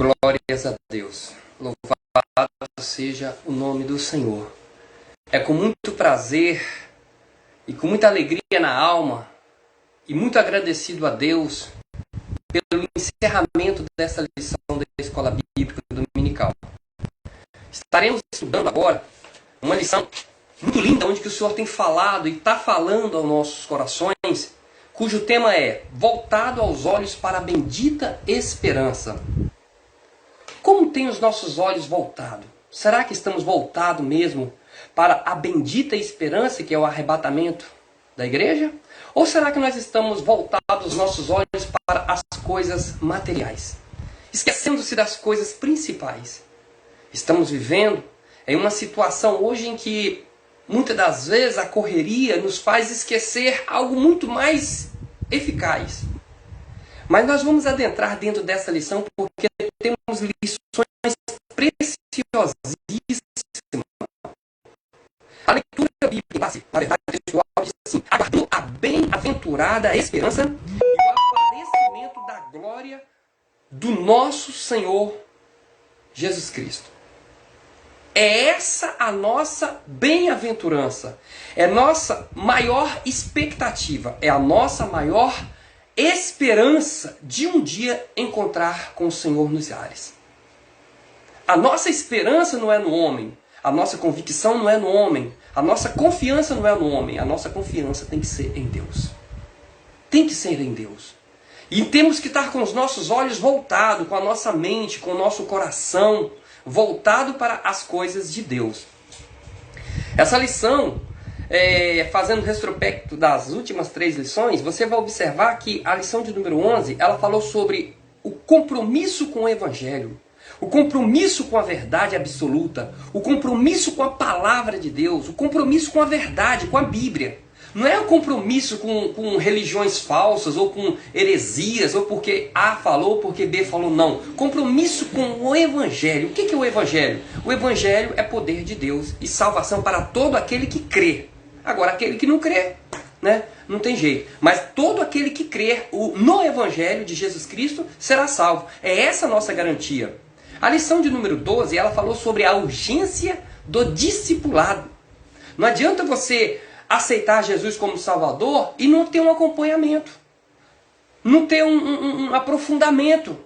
Glórias a Deus. Louvado seja o nome do Senhor. É com muito prazer e com muita alegria na alma e muito agradecido a Deus pelo encerramento dessa lição da Escola Bíblica Dominical. Estaremos estudando agora uma lição muito linda, onde que o Senhor tem falado e está falando aos nossos corações, cujo tema é voltado aos olhos para a bendita esperança. Como tem os nossos olhos voltados? Será que estamos voltados mesmo para a bendita esperança, que é o arrebatamento da igreja? Ou será que nós estamos voltados os nossos olhos para as coisas materiais, esquecendo-se das coisas principais? Estamos vivendo em uma situação hoje em que muitas das vezes a correria nos faz esquecer algo muito mais eficaz. Mas nós vamos adentrar dentro dessa lição porque temos lições preciosíssimas. A leitura bíblica, na verdade, textual diz assim: aguardando a bem-aventurada esperança e o aparecimento da glória do nosso Senhor Jesus Cristo. É essa a nossa bem-aventurança, é nossa maior expectativa, é a nossa maior esperança de um dia encontrar com o Senhor nos ares. A nossa esperança não é no homem, a nossa convicção não é no homem, a nossa confiança não é no homem, a nossa confiança tem que ser em Deus. Tem que ser em Deus. E temos que estar com os nossos olhos voltados, com a nossa mente, com o nosso coração voltado para as coisas de Deus. Essa lição, fazendo retrospecto das últimas 3 lições, você vai observar que a lição de número 11, ela falou sobre o compromisso com o Evangelho, o compromisso com a verdade absoluta, o compromisso com a palavra de Deus, o compromisso com a verdade, com a Bíblia. Não é o compromisso com religiões falsas, ou com heresias, ou porque A falou, porque B falou, não. Compromisso com o Evangelho. O que é o Evangelho? O Evangelho é poder de Deus e salvação para todo aquele que crê. Agora, aquele que não crê, né? Não tem jeito. Mas todo aquele que crer no Evangelho de Jesus Cristo será salvo. É essa a nossa garantia. A lição de número 12, ela falou sobre a urgência do discipulado. Não adianta você aceitar Jesus como Salvador e não ter um acompanhamento, não ter um aprofundamento,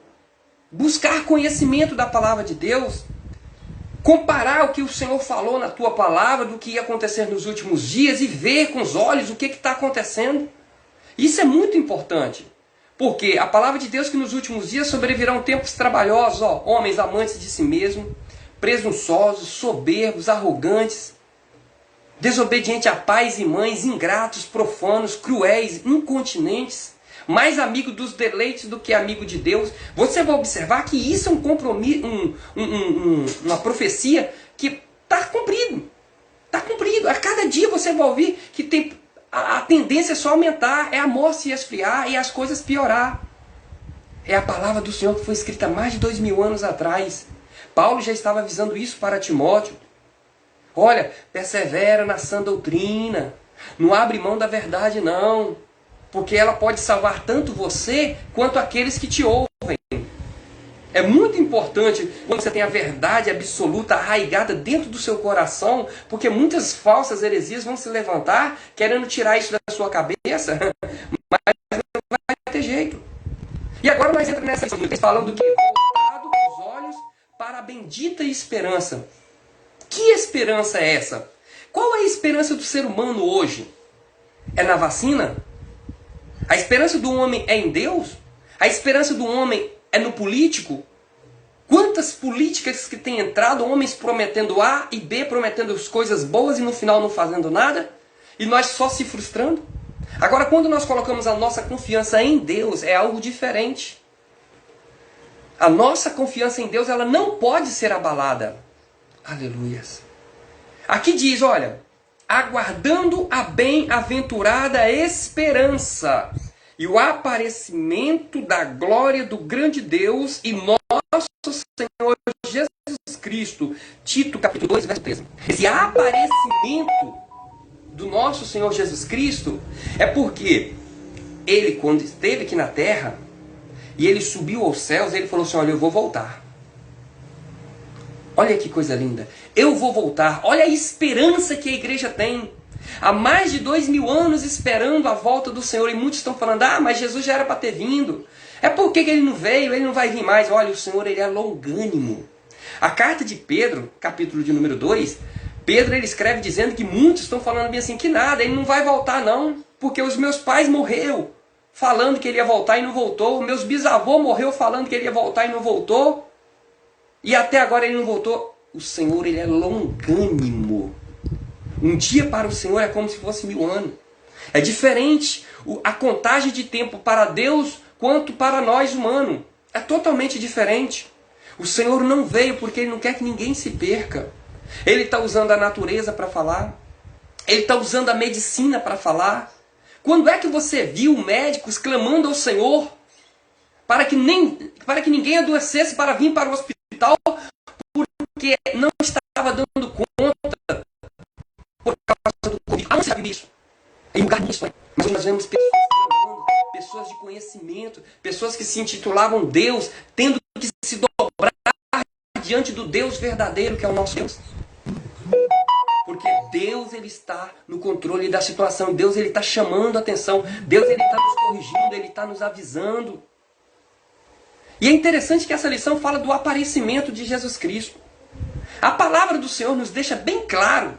buscar conhecimento da palavra de Deus, comparar o que o Senhor falou na tua palavra, do que ia acontecer nos últimos dias e ver com os olhos o que está acontecendo. Isso é muito importante, porque a palavra de Deus que nos últimos dias sobrevirão tempos trabalhosos, homens amantes de si mesmos, presunçosos, soberbos, arrogantes, desobedientes a pais e mães, ingratos, profanos, cruéis, incontinentes, mais amigo dos deleites do que amigo de Deus. Você vai observar que isso é um compromisso, uma profecia que está cumprido. Está cumprido. A cada dia você vai ouvir que tem a tendência é só aumentar, é a morte se esfriar e as coisas piorar. É a palavra do Senhor que foi escrita há mais de 2000 anos atrás. Paulo já estava avisando isso para Timóteo. Olha, persevera na sã doutrina, não abre mão da verdade não, porque ela pode salvar tanto você quanto aqueles que te ouvem. É muito importante quando você tem a verdade absoluta arraigada dentro do seu coração, porque muitas falsas heresias vão se levantar querendo tirar isso da sua cabeça, mas não vai ter jeito. E agora nós entramos nessa lição, falando que voltado os olhos para a bendita esperança. Que esperança é essa? Qual é a esperança do ser humano hoje? É na vacina? A esperança do homem é em Deus? A esperança do homem é no político? Quantas políticas que têm entrado, homens prometendo A e B, prometendo as coisas boas e no final não fazendo nada? E nós só se frustrando? Agora, quando nós colocamos a nossa confiança em Deus, é algo diferente. A nossa confiança em Deus, ela não pode ser abalada. Aleluias. Aqui diz, olha, aguardando a bem-aventurada esperança e o aparecimento da glória do grande Deus e nosso Senhor Jesus Cristo. Tito capítulo 2, verso 13. Esse aparecimento do nosso Senhor Jesus Cristo é porque ele, quando esteve aqui na terra e ele subiu aos céus, ele falou assim, olha, eu vou voltar. Olha que coisa linda. Eu vou voltar. Olha a esperança que a igreja tem. Há mais de 2000 anos esperando a volta do Senhor. E muitos estão falando, mas Jesus já era para ter vindo. É por que ele não veio? Ele não vai vir mais. Olha, o Senhor ele é longânimo. A carta de Pedro, capítulo de número 2, Pedro ele escreve dizendo que muitos estão falando bem assim, que nada, ele não vai voltar não. Porque os meus pais morreram falando que ele ia voltar e não voltou. Meus bisavôs morreu falando que ele ia voltar e não voltou. E até agora ele não voltou. O Senhor ele é longânimo. Um dia para o Senhor é como se fosse 1000 anos. É diferente a contagem de tempo para Deus quanto para nós humanos. É totalmente diferente. O Senhor não veio porque Ele não quer que ninguém se perca. Ele está usando a natureza para falar. Ele está usando a medicina para falar. Quando é que você viu médicos clamando ao Senhor para que ninguém adoecesse para vir para o hospital porque não estava dando conta por causa do Covid? Não sabe isso. Em lugar disso, mas nós vemos pessoas clamando, pessoas de conhecimento, pessoas que se intitulavam Deus, tendo que se dobrar diante do Deus verdadeiro que é o nosso Deus. Porque Deus ele está no controle da situação, Deus ele está chamando a atenção, Deus ele está nos corrigindo, ele está nos avisando. E é interessante que essa lição fala do aparecimento de Jesus Cristo. A palavra do Senhor nos deixa bem claro,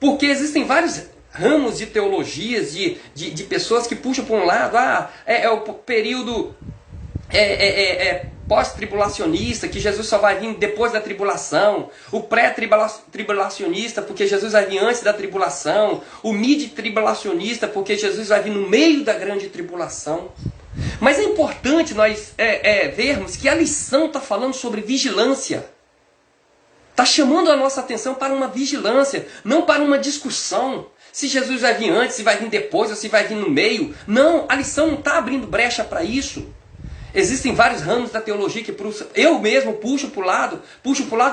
porque existem vários ramos de teologias, de pessoas que puxam para um lado, é o período pós-tribulacionista, que Jesus só vai vir depois da tribulação, o pré-tribulacionista, porque Jesus vai vir antes da tribulação, o mid-tribulacionista, porque Jesus vai vir no meio da grande tribulação. Mas é importante nós vermos que a lição está falando sobre vigilância. Está chamando a nossa atenção para uma vigilância, não para uma discussão. Se Jesus vai vir antes, se vai vir depois, ou se vai vir no meio. Não, a lição não está abrindo brecha para isso. Existem vários ramos da teologia que eu mesmo puxo para o lado.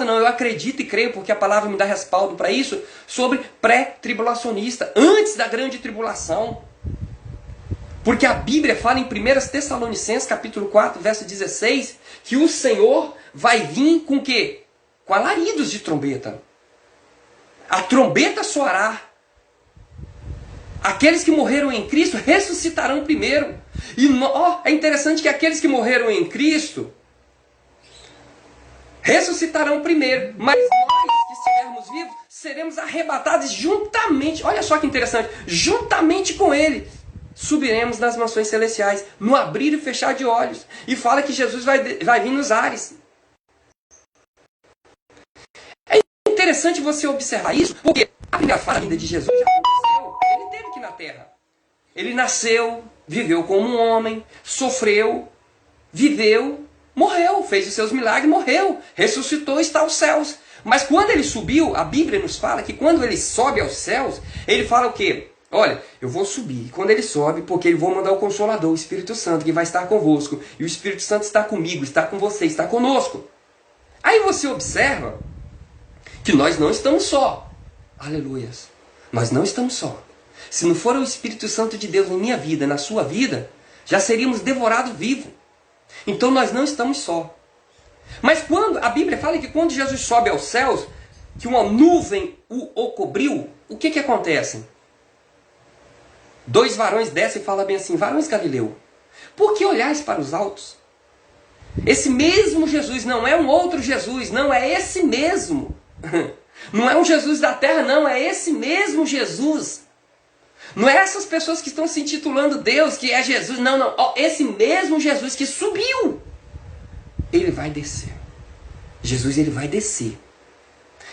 Não, eu acredito e creio, porque a palavra me dá respaldo para isso, sobre pré-tribulacionista, antes da grande tribulação. Porque a Bíblia fala em 1 Tessalonicenses, capítulo 4, verso 16, que o Senhor vai vir com o quê? Com alaridos de trombeta. A trombeta soará. Aqueles que morreram em Cristo ressuscitarão primeiro. E é interessante que aqueles que morreram em Cristo ressuscitarão primeiro. Mas nós que estivermos vivos seremos arrebatados juntamente. Olha só que interessante. Juntamente com Ele subiremos nas mansões celestiais, no abrir e fechar de olhos. E fala que Jesus vai vir nos ares. É interessante você observar isso, porque a primeira fase da vida de Jesus já aconteceu. Ele teve que ir na terra. Ele nasceu, viveu como um homem, sofreu, viveu, morreu, fez os seus milagres, morreu, ressuscitou, está aos céus. Mas quando ele subiu, a Bíblia nos fala que quando ele sobe aos céus, ele fala o quê? Olha, eu vou subir. Quando ele sobe, porque ele vou mandar o Consolador, o Espírito Santo, que vai estar convosco. E o Espírito Santo está comigo, está com você, está conosco. Aí você observa que nós não estamos só. Aleluias. Nós não estamos só. Se não for o Espírito Santo de Deus na minha vida, na sua vida, já seríamos devorados vivos. Então nós não estamos só. Mas quando a Bíblia fala que quando Jesus sobe aos céus, que uma nuvem o cobriu, o que acontece? 2 varões descem e falam bem assim: varões Galileu, por que olhais para os altos? Esse mesmo Jesus não é um outro Jesus, não, é esse mesmo. Não é um Jesus da terra, não, é esse mesmo Jesus. Não é essas pessoas que estão se intitulando Deus, que é Jesus, não. Esse mesmo Jesus que subiu, ele vai descer. Jesus ele vai descer.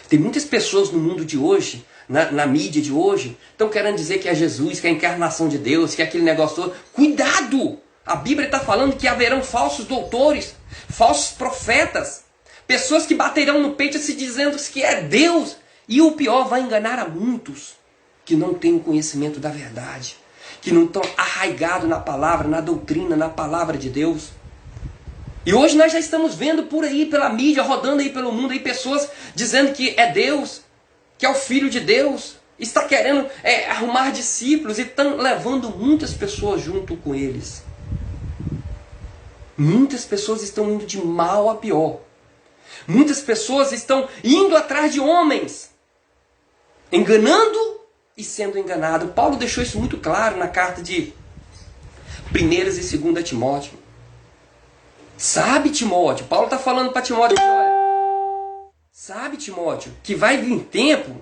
Tem muitas pessoas no mundo de hoje, na mídia de hoje, estão querendo dizer que é Jesus, que é a encarnação de Deus, que é aquele negócio todo. Cuidado! A Bíblia está falando que haverão falsos doutores, falsos profetas, pessoas que baterão no peito se dizendo que é Deus. E o pior, vai enganar a muitos que não têm o conhecimento da verdade, que não estão arraigados na palavra, na doutrina, na palavra de Deus. E hoje nós já estamos vendo por aí, pela mídia, rodando aí pelo mundo, aí pessoas dizendo que é Deus, que é o Filho de Deus, está querendo arrumar discípulos e estão levando muitas pessoas junto com eles. Muitas pessoas estão indo de mal a pior. Muitas pessoas estão indo atrás de homens, enganando e sendo enganado. Paulo deixou isso muito claro na carta de 1ª e 2ª Timóteo. Sabe, Timóteo, Paulo está falando para Timóteo, olha, sabe, Timóteo, que vai vir tempo.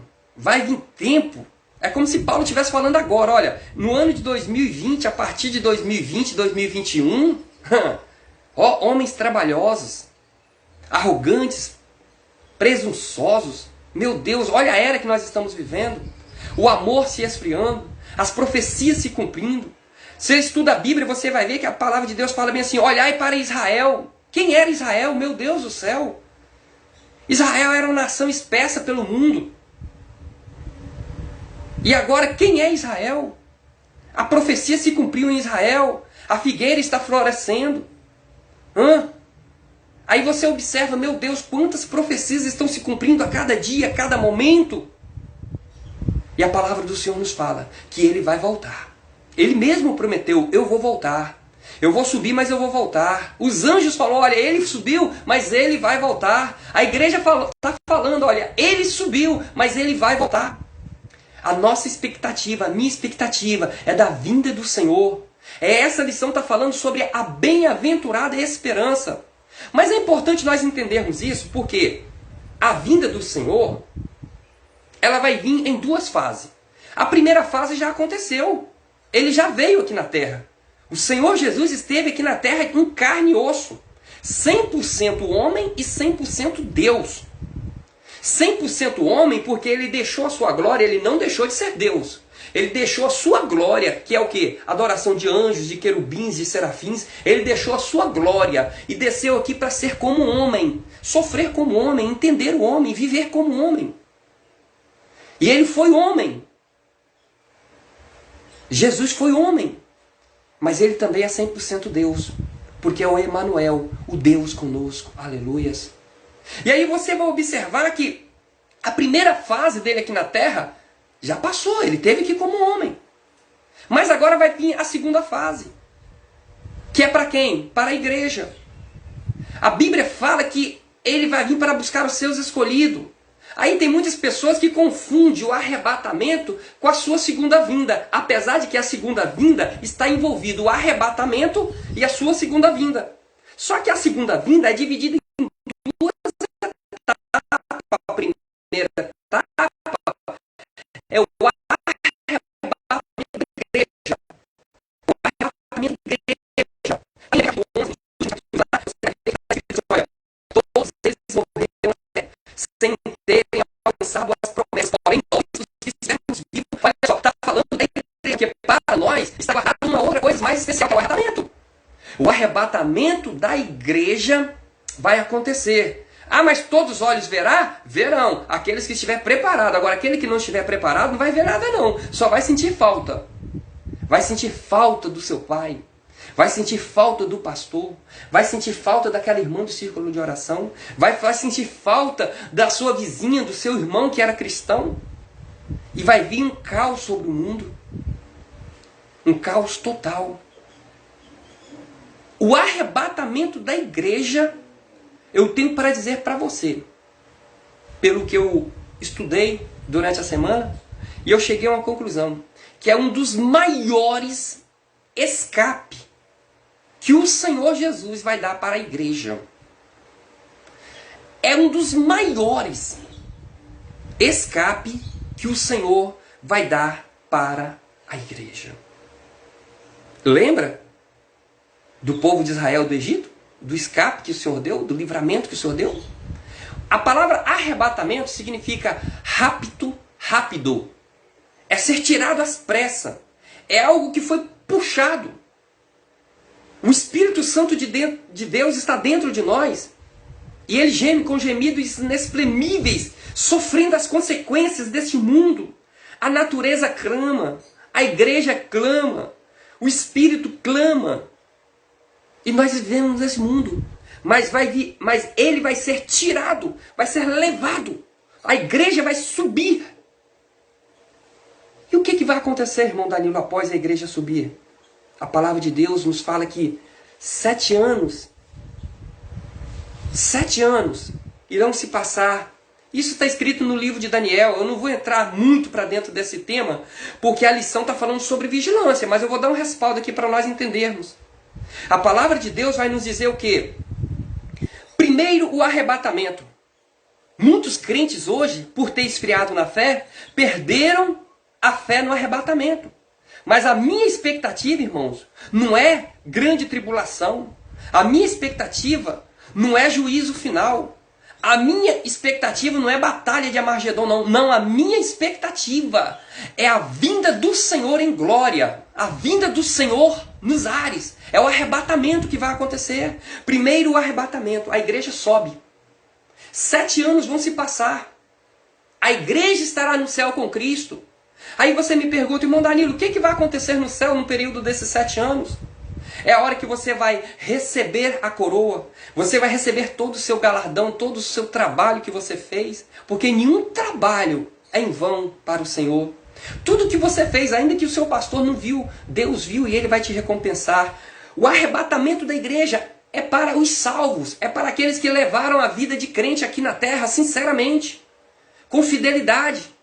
É como se Paulo estivesse falando agora, olha, no ano de 2020, a partir de 2020, 2021, ó, homens trabalhosos, arrogantes, presunçosos, meu Deus, olha a era que nós estamos vivendo, o amor se esfriando, as profecias se cumprindo. Você estuda a Bíblia, você vai ver que a palavra de Deus fala bem assim, olhai para Israel. Quem era Israel? Meu Deus do céu! Israel era uma nação espessa pelo mundo. E agora, quem é Israel? A profecia se cumpriu em Israel. A figueira está florescendo. Aí você observa, meu Deus, quantas profecias estão se cumprindo a cada dia, a cada momento. E a palavra do Senhor nos fala que Ele vai voltar. Ele mesmo prometeu, eu vou voltar. Eu vou subir, mas eu vou voltar. Os anjos falaram, olha, Ele subiu, mas Ele vai voltar. A igreja está falando, olha, Ele subiu, mas Ele vai voltar. A nossa expectativa, a minha expectativa é da vinda do Senhor. Essa lição está falando sobre a bem-aventurada esperança. Mas é importante nós entendermos isso porque a vinda do Senhor, ela vai vir em 2 fases. A primeira fase já aconteceu. Ele já veio aqui na terra. O Senhor Jesus esteve aqui na terra em carne e osso. 100% homem e 100% Deus. 100% homem porque ele deixou a sua glória, ele não deixou de ser Deus. Ele deixou a sua glória, que é o quê? Adoração de anjos, de querubins, de serafins. Ele deixou a sua glória e desceu aqui para ser como homem. Sofrer como homem, entender o homem, viver como homem. E ele foi homem. Jesus foi homem. Mas ele também é 100% Deus. Porque é o Emanuel, o Deus conosco. Aleluias. E aí você vai observar que a primeira fase dele aqui na terra já passou, ele teve que ir como homem. Mas agora vai vir a segunda fase. Que é para quem? Para a igreja. A Bíblia fala que ele vai vir para buscar os seus escolhidos. Aí tem muitas pessoas que confundem o arrebatamento com a sua segunda vinda. Apesar de que a segunda vinda está envolvido o arrebatamento e a sua segunda vinda. Só que a segunda vinda é dividida em 2 etapas. A primeira etapa é o arrebatamento da igreja. O arrebatamento da igreja. Todos eles morreram sem terem alcançado as promessas. Porém, nós que estivermos vivos, olha só, está falando da igreja, que para nós está guardado uma outra coisa mais especial, que é o arrebatamento. O arrebatamento da igreja vai acontecer. Ah, mas todos os olhos verão. Aqueles que estiver preparado. Agora, aquele que não estiver preparado não vai ver nada não. Só vai sentir falta. Vai sentir falta do seu pai. Vai sentir falta do pastor. Vai sentir falta daquela irmã do círculo de oração. Vai sentir falta da sua vizinha, do seu irmão que era cristão. E vai vir um caos sobre o mundo. Um caos total. O arrebatamento da igreja, eu tenho para dizer para você, pelo que eu estudei durante a semana, e eu cheguei a uma conclusão, que é um dos maiores escapes que o Senhor Jesus vai dar para a igreja. É um dos maiores escape que o Senhor vai dar para a igreja. Lembra do povo de Israel do Egito? Do escape que o Senhor deu? Do livramento que o Senhor deu? A palavra arrebatamento significa rápido. É ser tirado às pressas. É algo que foi puxado. O Espírito Santo de Deus está dentro de nós. E ele geme com gemidos inexprimíveis, sofrendo as consequências deste mundo. A natureza clama. A igreja clama. O Espírito clama. E nós vivemos nesse mundo. Mas ele vai ser tirado. Vai ser levado. A igreja vai subir. E o que vai acontecer, irmão Danilo, após a igreja subir? A palavra de Deus nos fala que 7 anos irão se passar. Isso está escrito no livro de Daniel. Eu não vou entrar muito para dentro desse tema, porque a lição está falando sobre vigilância, mas eu vou dar um respaldo aqui para nós entendermos. A palavra de Deus vai nos dizer o quê? Primeiro, o arrebatamento. Muitos crentes hoje, por ter esfriado na fé, perderam a fé no arrebatamento. Mas a minha expectativa, irmãos, não é grande tribulação. A minha expectativa não é juízo final. A minha expectativa não é batalha de Armagedon, não. Não, a minha expectativa é a vinda do Senhor em glória. A vinda do Senhor nos ares. É o arrebatamento que vai acontecer. Primeiro o arrebatamento. A igreja sobe. 7 anos vão se passar. A igreja estará no céu com Cristo. Aí você me pergunta, irmão Danilo, o que vai acontecer no céu no período desses 7 anos? É a hora que você vai receber a coroa. Você vai receber todo o seu galardão, todo o seu trabalho que você fez. Porque nenhum trabalho é em vão para o Senhor. Tudo que você fez, ainda que o seu pastor não viu, Deus viu e Ele vai te recompensar. O arrebatamento da igreja é para os salvos. É para aqueles que levaram a vida de crente aqui na terra, sinceramente. Com fidelidade.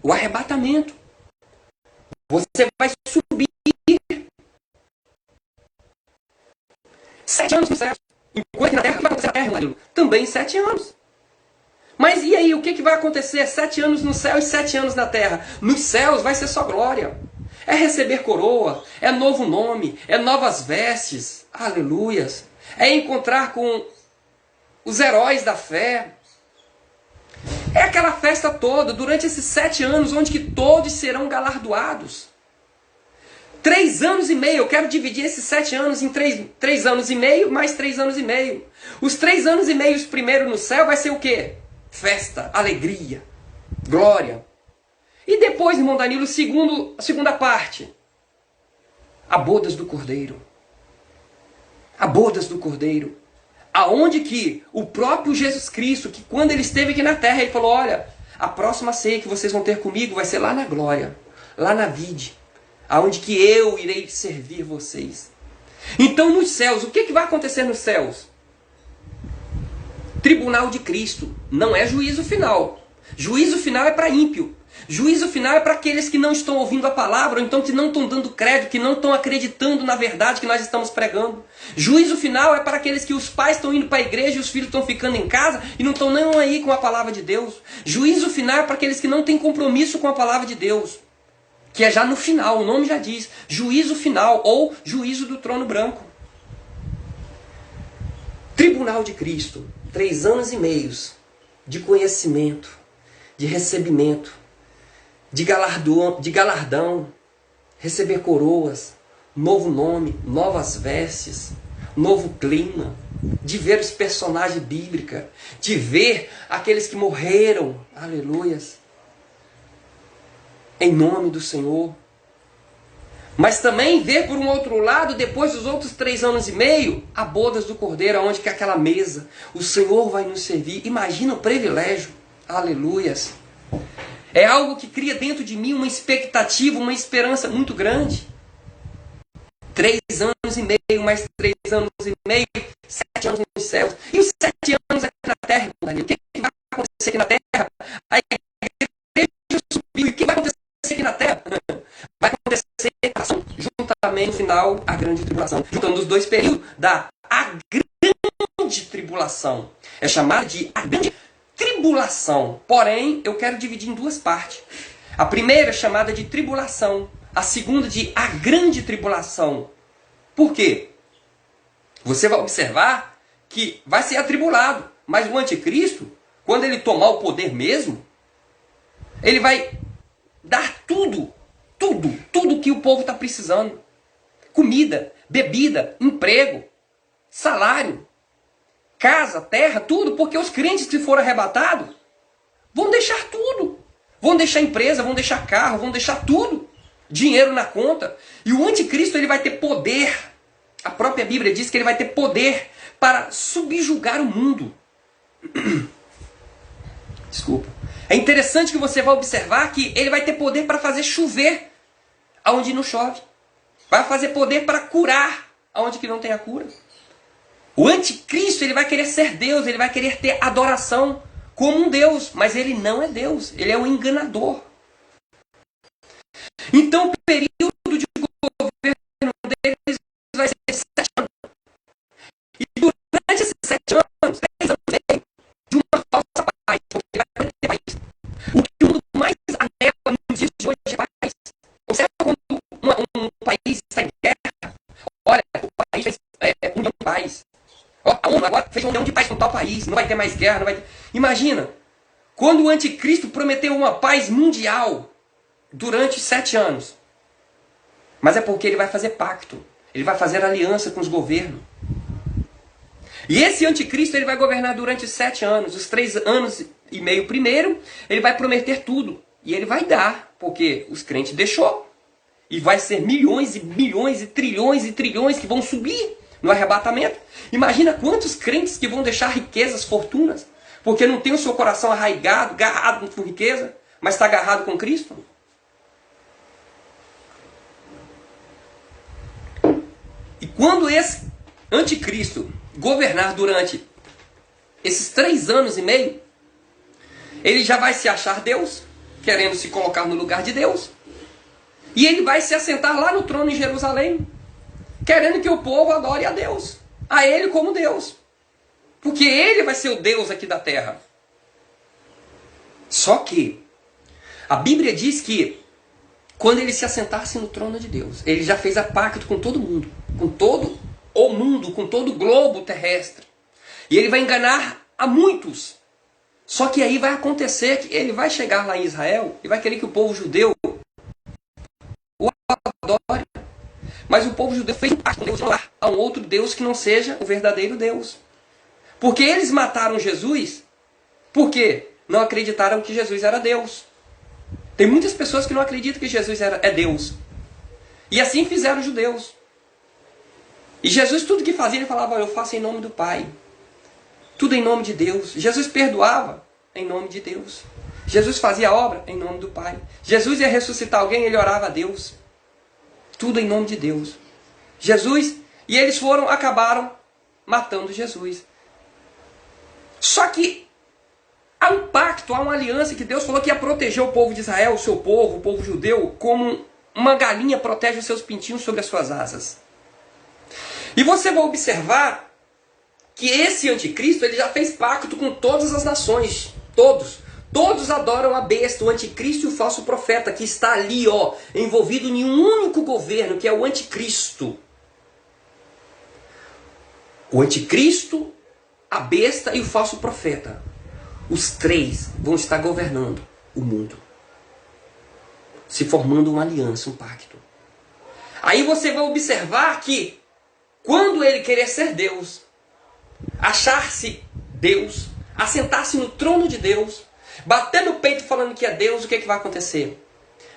O arrebatamento. Você vai subir 7 anos no céu. Enquanto na terra, o que vai acontecer na terra, irmão? Também 7 anos. Mas e aí, o que vai acontecer? 7 anos no céu e 7 anos na terra. Nos céus vai ser só glória. É receber coroa, é novo nome, é novas vestes. Aleluias. É encontrar com os heróis da fé. É aquela festa toda, durante esses 7 anos, onde que todos serão galardoados. 3 anos e meio, eu quero dividir esses 7 anos em 3 anos e meio, mais 3 anos e meio. Os 3 anos e meio primeiro no céu vai ser o quê? Festa, alegria, glória. E depois, irmão Danilo, a segunda parte. A bodas do Cordeiro. A bodas do Cordeiro. Aonde que o próprio Jesus Cristo, que quando ele esteve aqui na terra, ele falou, olha, a próxima ceia que vocês vão ter comigo vai ser lá na glória, lá na vide, aonde que eu irei servir vocês. Então nos céus, o que vai acontecer nos céus? Tribunal de Cristo, não é juízo final. Juízo final é para ímpio. Juízo final é para aqueles que não estão ouvindo a palavra, ou então que não estão dando crédito, que não estão acreditando na verdade que nós estamos pregando. Juízo final é para aqueles que os pais estão indo para a igreja e os filhos estão ficando em casa e não estão nem aí com a palavra de Deus. Juízo final é para aqueles que não têm compromisso com a palavra de Deus. Que é já no final, o nome já diz. Juízo final ou juízo do trono branco. Tribunal de Cristo. 3 anos e meio de conhecimento, de recebimento, de galardão, receber coroas, novo nome, novas vestes, novo clima, de ver os personagens bíblicos, de ver aqueles que morreram, aleluias, em nome do Senhor. Mas também ver por um outro lado, depois dos outros 3 anos e meio, a bodas do Cordeiro, onde que é aquela mesa, o Senhor vai nos servir. Imagina o privilégio, aleluias. É algo que cria dentro de mim uma expectativa, uma esperança muito grande. 3 anos e meio, mais 3 anos e meio, 7 anos nos céus. E os 7 anos aqui na terra, Danilo? O que vai acontecer aqui na terra? A igreja subiu. E o que vai acontecer aqui na terra? Vai acontecer juntamente no final a grande tribulação. Juntando os dois períodos da a grande tribulação. É chamada de a grande tribulação. Porém, eu quero dividir em 2 partes. A primeira é chamada de tribulação. A segunda de a grande tribulação. Por quê? Você vai observar que vai ser atribulado. Mas o anticristo, quando ele tomar o poder mesmo, ele vai dar tudo que o povo está precisando. Comida, bebida, emprego, salário, casa, terra, tudo, porque os crentes que foram arrebatados vão deixar tudo. Vão deixar empresa, vão deixar carro, vão deixar tudo. Dinheiro na conta. E o anticristo ele vai ter poder. A própria Bíblia diz que ele vai ter poder para subjugar o mundo. Desculpa. É interessante que você vai observar que ele vai ter poder para fazer chover aonde não chove. Vai fazer poder para curar aonde que não tem a cura. O anticristo, ele vai querer ser Deus, ele vai querer ter adoração como um Deus, mas ele não é Deus, ele é um enganador. Então o período de governo deles vai ser 7 anos. E durante esses 7 anos, 10 anos de uma falsa paz, porque ele vai ter paz. O que o mundo mais anela nos dias de hoje é paz. Observa quando um país está em guerra, olha, o país fez união de paz. A ONU agora fez uma união de paz com tal país, não vai ter mais guerra, não vai ter... Imagina, quando o anticristo prometeu uma paz mundial durante 7 anos. Mas é porque ele vai fazer pacto, ele vai fazer aliança com os governos. E esse anticristo ele vai governar durante 7 anos, os 3 anos e meio primeiro, ele vai prometer tudo. E ele vai dar, porque os crentes deixou. E vai ser milhões e milhões e trilhões que vão subir no arrebatamento. Imagina quantos crentes que vão deixar riquezas, fortunas, porque não tem o seu coração arraigado, agarrado com riqueza, mas está agarrado com Cristo. E quando esse anticristo governar durante esses 3 anos e meio, ele já vai se achar Deus, querendo se colocar no lugar de Deus. E ele vai se assentar lá no trono em Jerusalém, querendo que o povo adore a Deus, a ele como Deus. Porque ele vai ser o Deus aqui da terra. Só que a Bíblia diz que quando ele se assentasse no trono de Deus, ele já fez a pacto com todo mundo, com todo o mundo, com todo o globo terrestre. E ele vai enganar a muitos. Só que aí vai acontecer que ele vai chegar lá em Israel e vai querer que o povo judeu o adore. Mas o povo judeu fez um pacto com Deus a um outro Deus que não seja o verdadeiro Deus. Porque eles mataram Jesus porque não acreditaram que Jesus era Deus. Tem muitas pessoas que não acreditam que Jesus é Deus. E assim fizeram os judeus. E Jesus, tudo que fazia, ele falava, eu faço em nome do Pai. Tudo em nome de Deus. Jesus perdoava em nome de Deus. Jesus fazia a obra em nome do Pai. Jesus ia ressuscitar alguém, ele orava a Deus. Tudo em nome de Deus. Jesus, e eles acabaram matando Jesus. Só que há um pacto, há uma aliança que Deus falou que ia proteger o povo de Israel, o seu povo, o povo judeu, como uma galinha protege os seus pintinhos sobre as suas asas. E você vai observar que esse anticristo ele já fez pacto com todas as nações. Todos. Todos adoram a besta, o anticristo e o falso profeta, que está ali, ó, envolvido em um único governo, que é o anticristo. O anticristo, a besta e o falso profeta. Os 3 vão estar governando o mundo. Se formando uma aliança, um pacto. Aí você vai observar que, quando ele querer ser Deus, achar-se Deus, assentar-se no trono de Deus, bater no peito falando que é Deus, o que vai acontecer?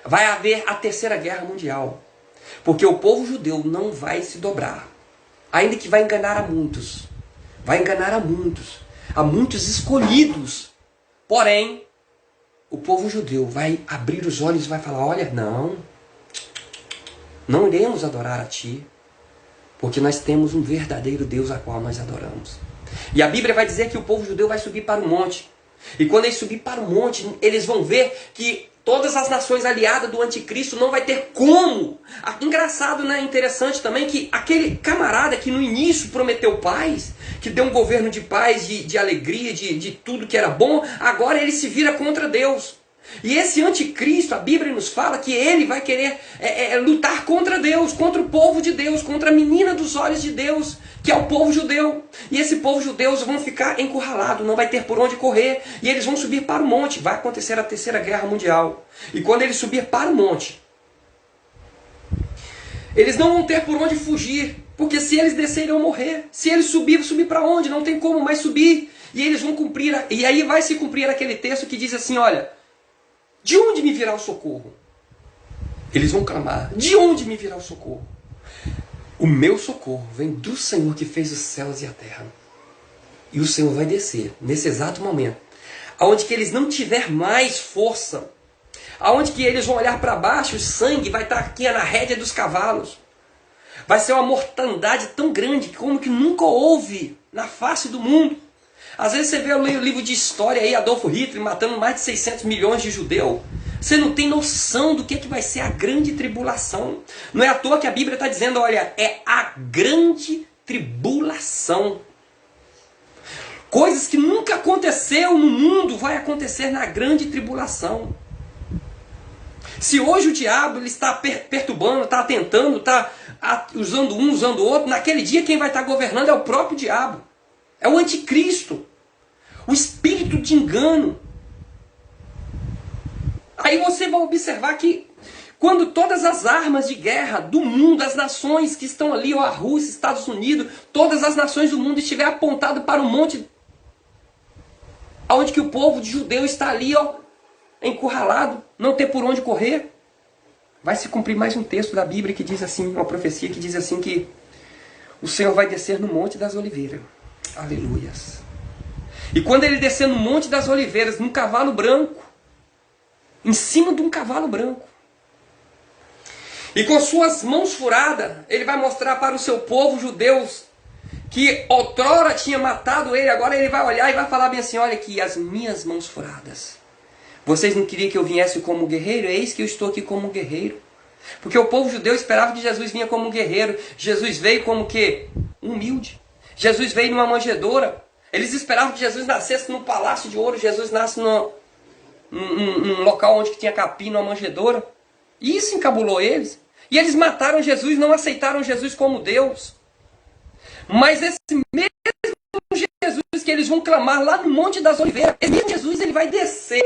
Vai haver a terceira guerra mundial. Porque o povo judeu não vai se dobrar. Ainda que vai enganar a muitos. Vai enganar a muitos. A muitos escolhidos. Porém, o povo judeu vai abrir os olhos e vai falar, olha, não iremos adorar a ti. Porque nós temos um verdadeiro Deus a qual nós adoramos. E a Bíblia vai dizer que o povo judeu vai subir para o monte. E quando eles subir para o monte, eles vão ver que todas as nações aliadas do anticristo não vai ter como. Engraçado, né? Interessante também que aquele camarada que no início prometeu paz, que deu um governo de paz, de alegria, de tudo que era bom, agora ele se vira contra Deus. E esse anticristo, a Bíblia nos fala que ele vai querer lutar contra Deus, contra o povo de Deus, contra a menina dos olhos de Deus, que é o povo judeu. E esse povo judeu vão ficar encurralados, não vai ter por onde correr, e eles vão subir para o monte. Vai acontecer a terceira guerra mundial. E quando eles subir para o monte, eles não vão ter por onde fugir, porque se eles descerem vão morrer. Se eles subir para onde? Não tem como mais subir. E eles vão cumprir, e aí vai se cumprir aquele texto que diz assim, olha, de onde me virá o socorro? Eles vão clamar, de onde me virá o socorro? O meu socorro vem do Senhor que fez os céus e a terra. E o Senhor vai descer, nesse exato momento, aonde que eles não tiver mais força, aonde que eles vão olhar para baixo, o sangue vai estar aqui na rédea dos cavalos, Vai ser uma mortandade tão grande como que nunca houve na face do mundo. Às vezes você vê o livro de história aí, Adolfo Hitler matando mais de 600 milhões de judeus. Você não tem noção do que vai ser a grande tribulação. Não é à toa que a Bíblia está dizendo, olha, é a grande tribulação. Coisas que nunca aconteceu no mundo vai acontecer na grande tribulação. Se hoje o diabo ele está perturbando, está tentando, está usando um, usando o outro, naquele dia quem vai estar governando é o próprio diabo. É o anticristo. O espírito de engano. Aí você vai observar que quando todas as armas de guerra do mundo, as nações que estão ali, ó, a Rússia, Estados Unidos, todas as nações do mundo estiver apontado para o monte onde que o povo de judeu está ali, ó, encurralado, não ter por onde correr, vai se cumprir mais um texto da Bíblia que diz assim, uma profecia que diz assim que o Senhor vai descer no Monte das Oliveiras. Aleluias. E quando ele descer no Monte das Oliveiras, num cavalo branco, em cima de um cavalo branco, e com suas mãos furadas, ele vai mostrar para o seu povo judeus que outrora tinha matado ele, agora ele vai olhar e vai falar bem assim, olha aqui, as minhas mãos furadas. Vocês não queriam que eu viesse como guerreiro? Eis que eu estou aqui como guerreiro. Porque o povo judeu esperava que Jesus vinha como um Jesus veio como que? Humilde. Jesus veio numa manjedoura. Eles esperavam que Jesus nascesse num palácio de ouro. Jesus nasce num local onde tinha capim, numa manjedoura. E isso encabulou eles. E eles mataram Jesus, não aceitaram Jesus como Deus. Mas esse mesmo Jesus que eles vão clamar lá no Monte das Oliveiras, esse mesmo Jesus ele vai descer.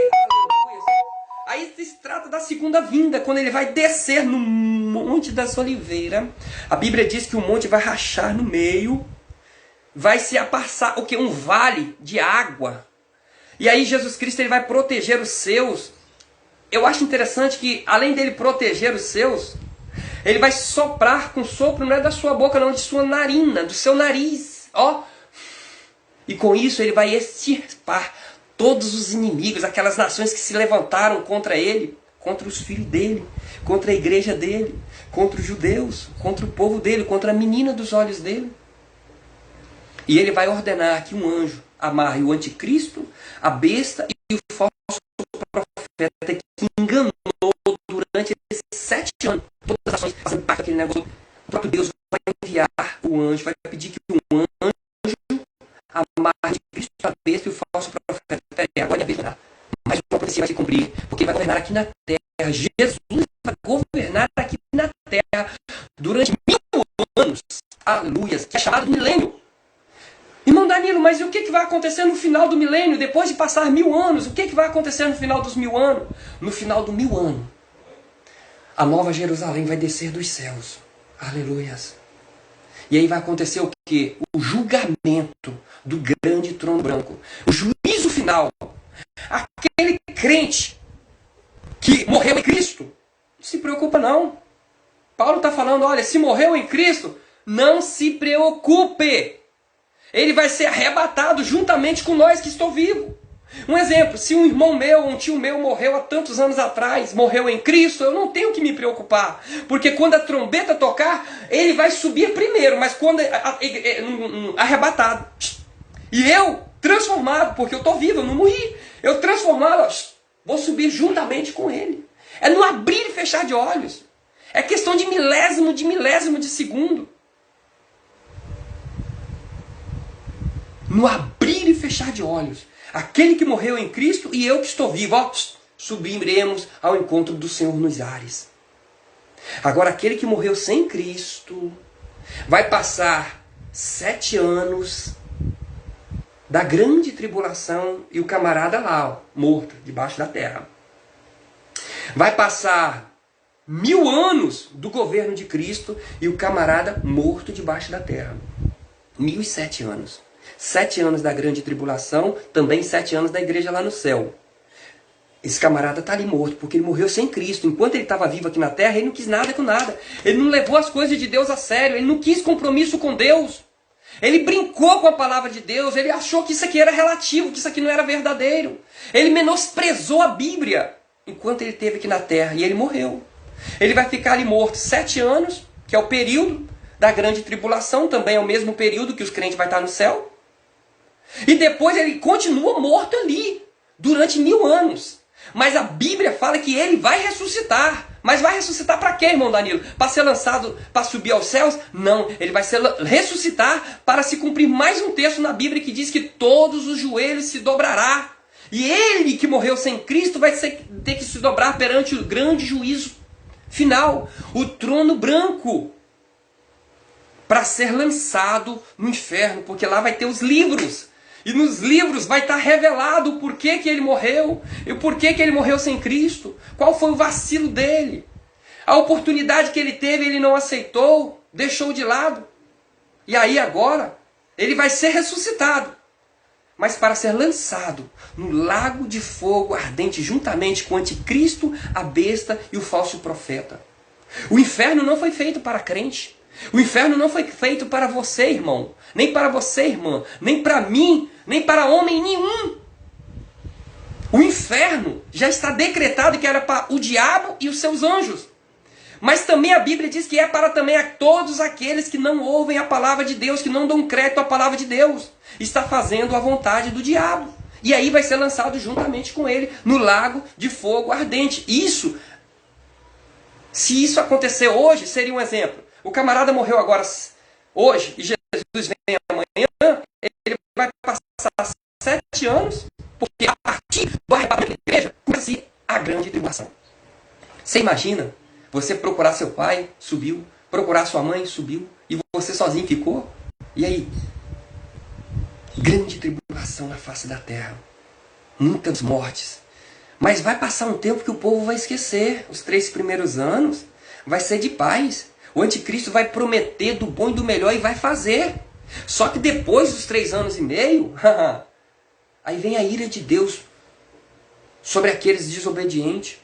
Aí se trata da segunda vinda, quando ele vai descer no Monte das Oliveiras. A Bíblia diz que o monte vai rachar no meio, vai se passar o que? Um vale de água. E aí Jesus Cristo ele vai proteger os seus. Eu acho interessante que além dele proteger os seus, ele vai soprar com sopro, não é da sua boca não, de sua narina, do seu nariz. Ó. E com isso ele vai extirpar todos os inimigos, aquelas nações que se levantaram contra ele, contra os filhos dele, contra a igreja dele, contra os judeus, contra o povo dele, contra a menina dos olhos dele. E ele vai ordenar que um anjo amarre o anticristo, a besta e o falso profeta que enganou durante esses 7 anos. Todas as nações fazendo parte daquele negócio. O próprio Deus vai enviar o anjo, vai pedir que um anjo amarre o Cristo, a besta e o falso profeta. Peraí, agora é a besta. Mas uma profecia vai se cumprir, porque ele vai governar aqui na terra. Jesus vai governar aqui na terra durante 1000 anos. Aleluias, que é chamado de milênio. Irmão Danilo, mas e o que vai acontecer no final do milênio? Depois de passar 1000 anos, o que vai acontecer no final dos 1000 anos? No final do 1000 anos, a nova Jerusalém vai descer dos céus. Aleluias. E aí vai acontecer o quê? O julgamento do grande trono branco. O juízo final. Aquele crente que morreu em Cristo, não se preocupa não. Paulo está falando, olha, se morreu em Cristo, não se preocupe. Ele vai ser arrebatado juntamente com nós que estou vivo. Um exemplo, se um irmão meu, um tio meu morreu há tantos anos atrás, morreu em Cristo, eu não tenho que me preocupar. Porque quando a trombeta tocar, ele vai subir primeiro, mas quando arrebatado. E eu, transformado, porque eu estou vivo, eu não morri. Eu transformado, vou subir juntamente com ele. É no abrir e fechar de olhos. É questão de milésimo de segundo. No abrir e fechar de olhos. Aquele que morreu em Cristo e eu que estou vivo, ó, subiremos ao encontro do Senhor nos ares. Agora, aquele que morreu sem Cristo vai passar 7 anos da grande tribulação e o camarada lá, ó, morto, debaixo da terra. Vai passar 1000 anos do governo de Cristo e o camarada morto debaixo da terra. 1007 anos. 7 anos da grande tribulação, também 7 anos da igreja lá no céu. Esse camarada está ali morto, porque ele morreu sem Cristo. Enquanto ele estava vivo aqui na terra, ele não quis nada com nada. Ele não levou as coisas de Deus a sério, ele não quis compromisso com Deus. Ele brincou com a palavra de Deus, ele achou que isso aqui era relativo, que isso aqui não era verdadeiro. Ele menosprezou a Bíblia enquanto ele esteve aqui na terra, e ele morreu. Ele vai ficar ali morto 7 anos, que é o período, da grande tribulação, também é o mesmo período que os crentes vão estar no céu. E depois ele continua morto ali, durante 1000 anos. Mas a Bíblia fala que ele vai ressuscitar. Mas vai ressuscitar para quê, irmão Danilo? Para ser lançado, para subir aos céus? Não, ele vai ressuscitar para se cumprir mais um texto na Bíblia que diz que todos os joelhos se dobrará. E ele que morreu sem Cristo vai ter que se dobrar perante o grande juízo final, o trono branco, para ser lançado no inferno, porque lá vai ter os livros. E nos livros vai estar revelado o porquê que ele morreu, e o porquê que ele morreu sem Cristo, qual foi o vacilo dele. A oportunidade que ele teve, ele não aceitou, deixou de lado. E aí agora, ele vai ser ressuscitado, mas para ser lançado no lago de fogo ardente, juntamente com o anticristo, a besta e o falso profeta. O inferno não foi feito para crente. O inferno não foi feito para você, irmão, nem para você, irmã, nem para mim, nem para homem nenhum. O inferno já está decretado que era para o diabo e os seus anjos. Mas também a Bíblia diz que é para também a todos aqueles que não ouvem a palavra de Deus, que não dão crédito à palavra de Deus. Está fazendo a vontade do diabo. E aí vai ser lançado juntamente com ele no lago de fogo ardente. Se isso acontecer hoje, seria um exemplo. O camarada morreu agora hoje e Jesus vem amanhã, ele vai passar 7 anos, porque a partir do arrebatamento da igreja começa a grande tribulação. Você imagina você procurar seu pai, subiu, procurar sua mãe, subiu, e você sozinho ficou? E aí? Grande tribulação na face da terra, muitas mortes. Mas vai passar um tempo que o povo vai esquecer. Os 3 primeiros anos vai ser de paz. O anticristo vai prometer do bom e do melhor e vai fazer. Só que depois dos 3 anos e meio, aí vem a ira de Deus sobre aqueles desobedientes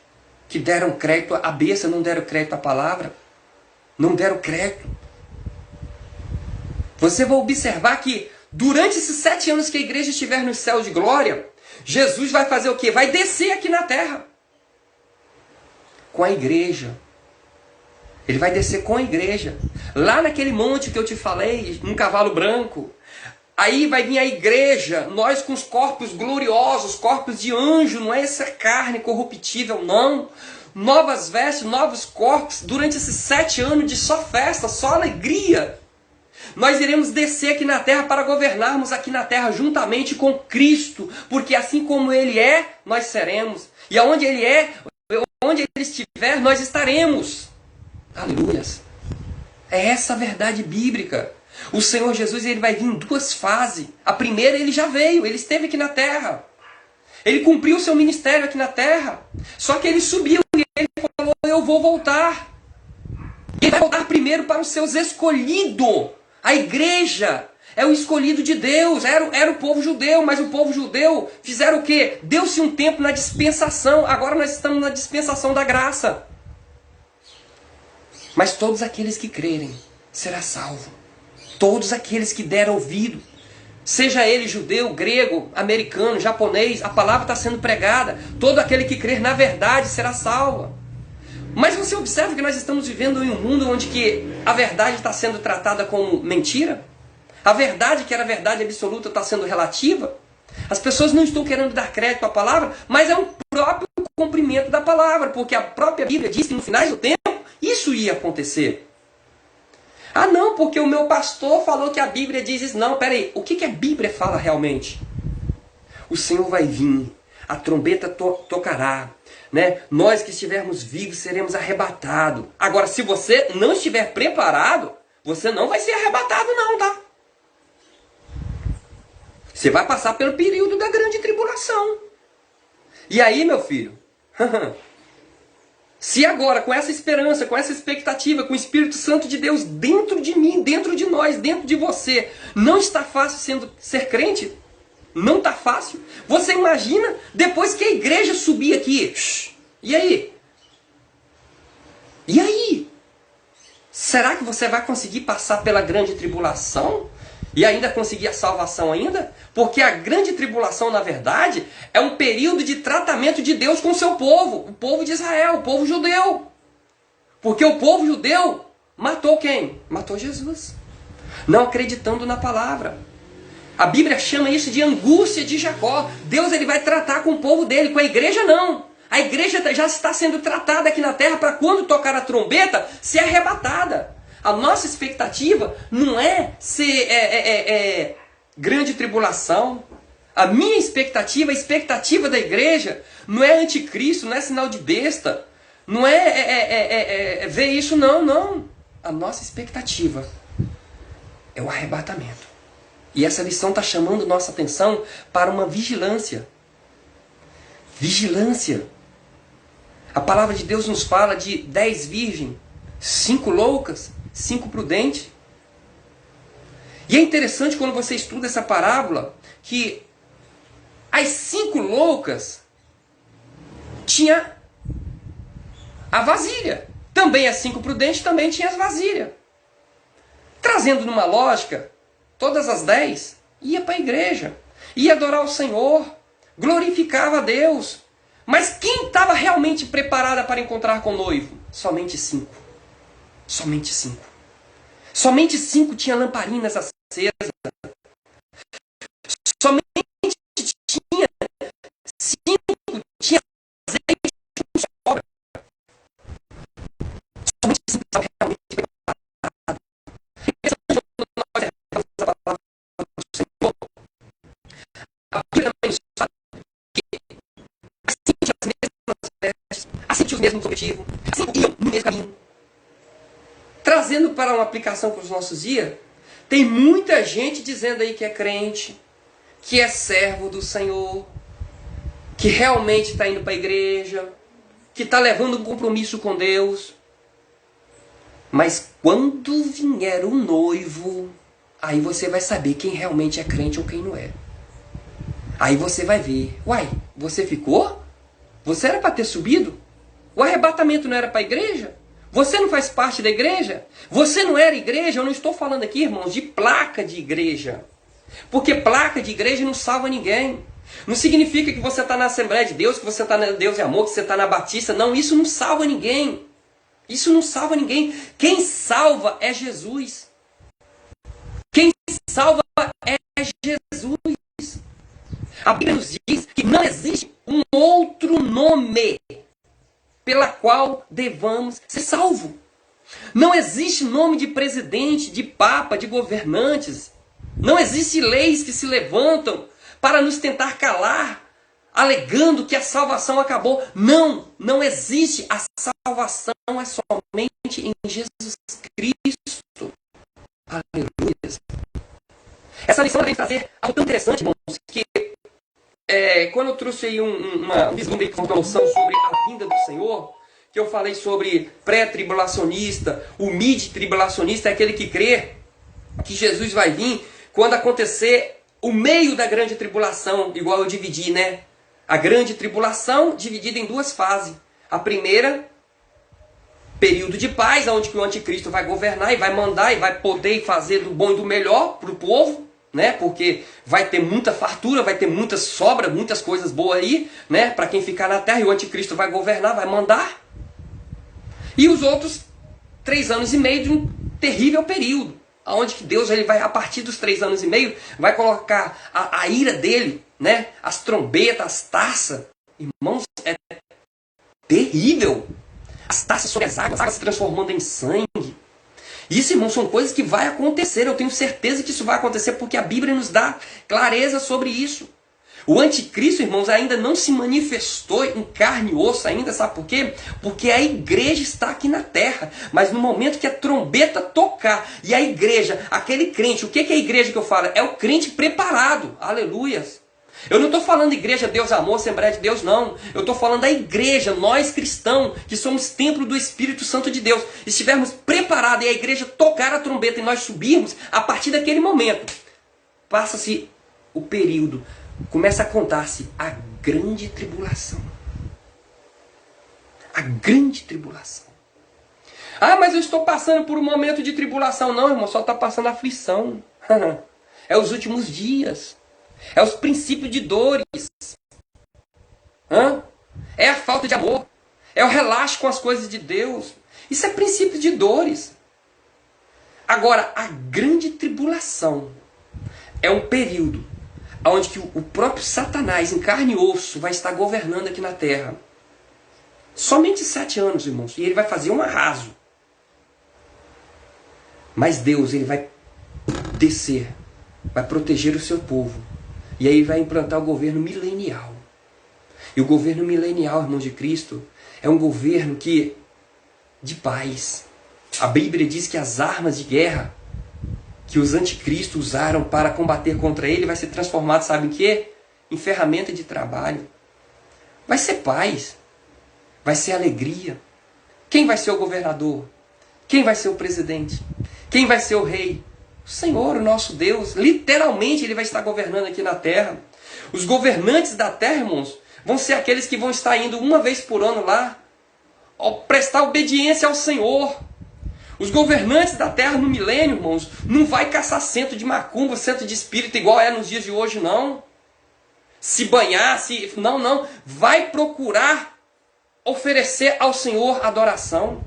que deram crédito à besta, não deram crédito à palavra, não deram crédito. Você vai observar que durante esses 7 anos que a igreja estiver no céu de glória, Jesus vai fazer o quê? Vai descer aqui na terra com a igreja. Ele vai descer com a igreja. Lá naquele monte que eu te falei, num cavalo branco. Aí vai vir a igreja, nós com os corpos gloriosos, corpos de anjo, não é essa carne corruptível, não. Novas vestes, novos corpos, durante esses 7 anos de só festa, só alegria. Nós iremos descer aqui na terra para governarmos aqui na terra juntamente com Cristo. Porque assim como Ele é, nós seremos. E aonde Ele é, onde Ele estiver, nós estaremos. Aleluias. É essa a verdade bíblica. O Senhor Jesus ele vai vir em 2 fases. A primeira ele já veio, ele esteve aqui na terra. Ele cumpriu o seu ministério aqui na terra. Só que ele subiu e ele falou, eu vou voltar. Ele vai voltar primeiro para os seus escolhidos. A igreja é o escolhido de Deus. Era o povo judeu, mas o povo judeu fizeram o quê? Deu-se um tempo na dispensação. Agora nós estamos na dispensação da graça. Mas todos aqueles que crerem será salvo. Todos aqueles que deram ouvido, seja ele judeu, grego, americano, japonês, a palavra está sendo pregada. Todo aquele que crer na verdade será salvo. Mas você observa que nós estamos vivendo em um mundo onde que a verdade está sendo tratada como mentira? A verdade, que era verdade absoluta, está sendo relativa? As pessoas não estão querendo dar crédito à palavra, mas é um próprio cumprimento da palavra, porque a própria Bíblia diz que no final do tempo isso ia acontecer. Ah não, porque o meu pastor falou que a Bíblia diz isso. Não, peraí, o que a Bíblia fala realmente? O Senhor vai vir, a trombeta tocará, né? Nós que estivermos vivos seremos arrebatados. Agora, se você não estiver preparado, você não vai ser arrebatado não, tá? Você vai passar pelo período da grande tribulação. E aí, meu filho, se agora, com essa esperança, com essa expectativa, com o Espírito Santo de Deus dentro de mim, dentro de nós, dentro de você, não está fácil ser crente? Não está fácil? Você imagina, depois que a igreja subir aqui, e aí? E aí? Será que você vai conseguir passar pela grande tribulação? E ainda conseguir a salvação ainda? Porque a grande tribulação, na verdade, é um período de tratamento de Deus com o seu povo. O povo de Israel, o povo judeu. Porque o povo judeu matou quem? Matou Jesus. Não acreditando na palavra. A Bíblia chama isso de angústia de Jacó. Deus ele vai tratar com o povo dele, com a igreja não. A igreja já está sendo tratada aqui na terra para quando tocar a trombeta, ser arrebatada. A nossa expectativa não é ser grande tribulação. A minha expectativa, a expectativa da igreja, não é anticristo, não é sinal de besta. Não é ver isso, não. A nossa expectativa é o arrebatamento. E essa lição está chamando nossa atenção para uma vigilância. Vigilância. A palavra de Deus nos fala de 10 virgens, 5 loucas, 5 prudentes. E é interessante quando você estuda essa parábola, que as 5 loucas tinha a vasilha. Também as 5 prudentes também tinham as vasilhas. Trazendo numa lógica, todas as 10 ia para a igreja, ia adorar o Senhor, glorificava a Deus. Mas quem estava realmente preparada para encontrar com o noivo? Somente 5. Somente 5. Somente 5 tinha lamparinas acesas. Somente tinha 5 tinha azeite com sobra. Somente 5 estavam realmente preparados. A Bíblia nos fala que assim tinham as mesmas vestes, assim tinham os mesmos objetivos, assim iam no mesmo caminho. Trazendo para uma aplicação para os nossos dias, tem muita gente dizendo aí que é crente, que é servo do Senhor, que realmente está indo para a igreja, que está levando um compromisso com Deus. Mas quando vier o noivo, aí você vai saber quem realmente é crente ou quem não é. Aí você vai ver, uai, você ficou? Você era para ter subido? O arrebatamento não era para a igreja? Você não faz parte da igreja? Você não era igreja? Eu não estou falando aqui, irmãos, de placa de igreja. Porque placa de igreja não salva ninguém. Não significa que você está na Assembleia de Deus, que você está na Deus e Amor, que você está na Batista. Não, isso não salva ninguém. Isso não salva ninguém. Quem salva é Jesus. Quem salva é Jesus. A Bíblia nos diz que não existe um outro nome pela qual devamos ser salvos. Não existe nome de presidente, de papa, de governantes. Não existe leis que se levantam para nos tentar calar, alegando que a salvação acabou. Não existe. A salvação é somente em Jesus Cristo. Aleluia. Essa lição vem trazer algo tão interessante, irmãos, que quando eu trouxe aí uma vislumbre com uma noção sobre a vinda do Senhor, que eu falei sobre pré-tribulacionista, o mid-tribulacionista é aquele que crê que Jesus vai vir quando acontecer o meio da grande tribulação, igual eu dividi, né? A grande tribulação dividida em 2 fases. A primeira, período de paz, onde que o anticristo vai governar e vai mandar e vai poder fazer do bom e do melhor para o povo, né? Porque vai ter muita fartura, vai ter muita sobra, muitas coisas boas aí, né? Para quem ficar na terra, e o anticristo vai governar, vai mandar. E os outros 3 anos e meio de um terrível período, onde que Deus ele vai, a partir dos 3 anos e meio, vai colocar a ira dele, né? As trombetas, as taças. Irmãos, é terrível. As taças sobre as águas se transformando em sangue. Isso, irmãos, são coisas que vai acontecer. Eu tenho certeza que isso vai acontecer porque a Bíblia nos dá clareza sobre isso. O anticristo, irmãos, ainda não se manifestou em carne e osso ainda, sabe por quê? Porque a igreja está aqui na terra. Mas no momento que a trombeta tocar e a igreja, aquele crente, o que é a igreja que eu falo? É o crente preparado. Aleluias. Eu não estou falando igreja Deus Amor, Assembleia de Deus, não. Eu estou falando da igreja, nós cristãos, que somos templo do Espírito Santo de Deus. Estivermos preparados e a igreja tocar a trombeta e nós subirmos, a partir daquele momento, passa-se o período, começa a contar-se a grande tribulação. A grande tribulação. Ah, mas eu estou passando por um momento de tribulação. Não, irmão, só está passando aflição. É os últimos dias. É os princípios de dores. É a falta de amor. É o relaxo com as coisas de Deus. Isso é princípio de dores. Agora, a grande tribulação é um período onde que o próprio Satanás, em carne e osso, vai estar governando aqui na terra. Somente 7 anos, irmãos. E ele vai fazer um arraso. Mas Deus, ele vai descer, vai proteger o seu povo. E aí vai implantar o governo milenial. E o governo milenial, irmãos de Cristo, é um governo de paz. A Bíblia diz que as armas de guerra que os anticristos usaram para combater contra ele vai ser transformado, sabe em quê? Em ferramenta de trabalho. Vai ser paz. Vai ser alegria. Quem vai ser o governador? Quem vai ser o presidente? Quem vai ser o rei? O Senhor, o nosso Deus. Literalmente ele vai estar governando aqui na terra. Os governantes da terra, irmãos, vão ser aqueles que vão estar indo uma vez por ano lá, prestar obediência ao Senhor. Os governantes da terra no milênio, irmãos, não vai caçar centro de macumba, centro de espírito igual é nos dias de hoje, não. Se banhar, não. Vai procurar oferecer ao Senhor adoração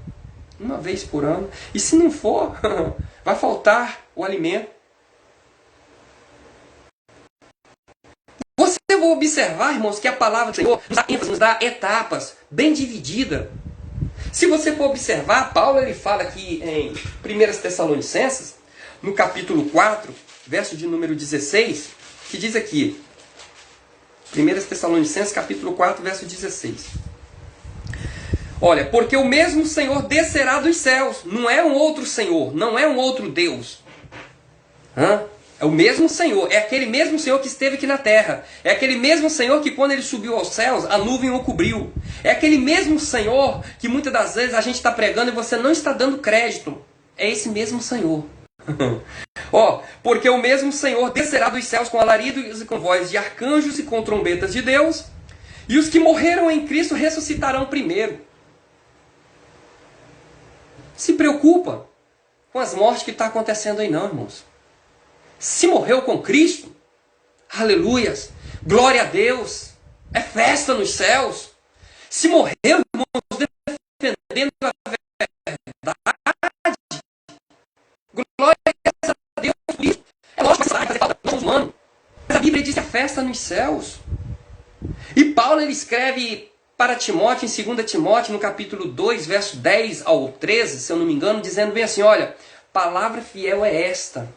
uma vez por ano. E se não for, vai faltar o alimento. Você vai observar, irmãos, que a palavra do Senhor nos dá etapas bem divididas. Se você for observar, Paulo ele fala aqui em 1 Tessalonicenses, no capítulo 4, verso de número 16, que diz aqui, 1 Tessalonicenses, capítulo 4, verso 16. Olha, porque o mesmo Senhor descerá dos céus, não é um outro Senhor, não é um outro Deus. É o mesmo Senhor, é aquele mesmo Senhor que esteve aqui na terra. É aquele mesmo Senhor que quando ele subiu aos céus, a nuvem o cobriu. É aquele mesmo Senhor que muitas das vezes a gente está pregando e você não está dando crédito. É esse mesmo Senhor. Porque o mesmo Senhor descerá dos céus com alaridos e com voz de arcanjos e com trombetas de Deus. E os que morreram em Cristo ressuscitarão primeiro. Se preocupa com as mortes que estão acontecendo aí não, irmãos. Se morreu com Cristo, aleluias, glória a Deus, é festa nos céus. Se morreu, irmãos, defendendo a verdade, glória a Deus por isso. É lógico que vai fazer falta, não somos humanos. Mas a Bíblia diz que é festa nos céus. E Paulo ele escreve para Timóteo, em 2 Timóteo, no capítulo 2, verso 10 ao 13, se eu não me engano, dizendo bem assim, olha, palavra fiel é esta.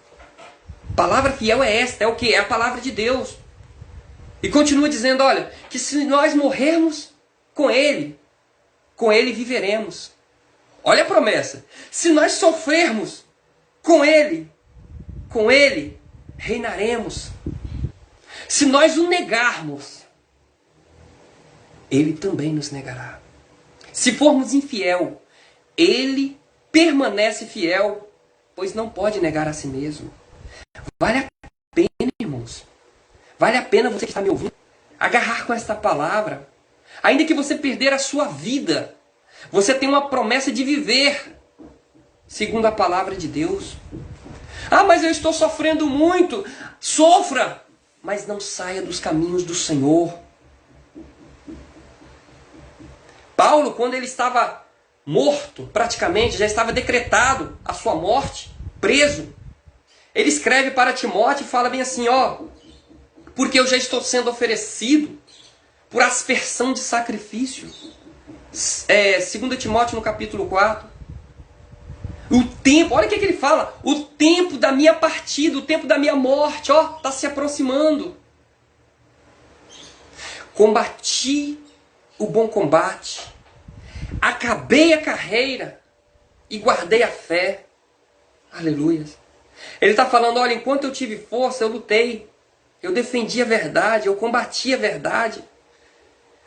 Palavra fiel é esta, é o que? É a palavra de Deus. E continua dizendo, olha, que se nós morrermos com Ele viveremos. Olha a promessa. Se nós sofrermos com Ele reinaremos. Se nós o negarmos, Ele também nos negará. Se formos infiel, Ele permanece fiel, pois não pode negar a si mesmo. Vale a pena, irmãos. Vale a pena você que está me ouvindo agarrar com esta palavra. Ainda que você perder a sua vida, você tem uma promessa de viver segundo a palavra de Deus. Ah, mas eu estou sofrendo muito. Sofra, mas não saia dos caminhos do Senhor. Paulo, quando ele estava morto, praticamente, já estava decretado a sua morte, preso. Ele escreve para Timóteo e fala bem assim, porque eu já estou sendo oferecido por aspersão de sacrifício. 2 Timóteo no capítulo 4. O tempo, olha o que ele fala, o tempo da minha partida, o tempo da minha morte, está se aproximando. Combati o bom combate, acabei a carreira e guardei a fé. Aleluia. Ele está falando, olha, enquanto eu tive força, eu lutei. Eu defendi a verdade, eu combati a verdade.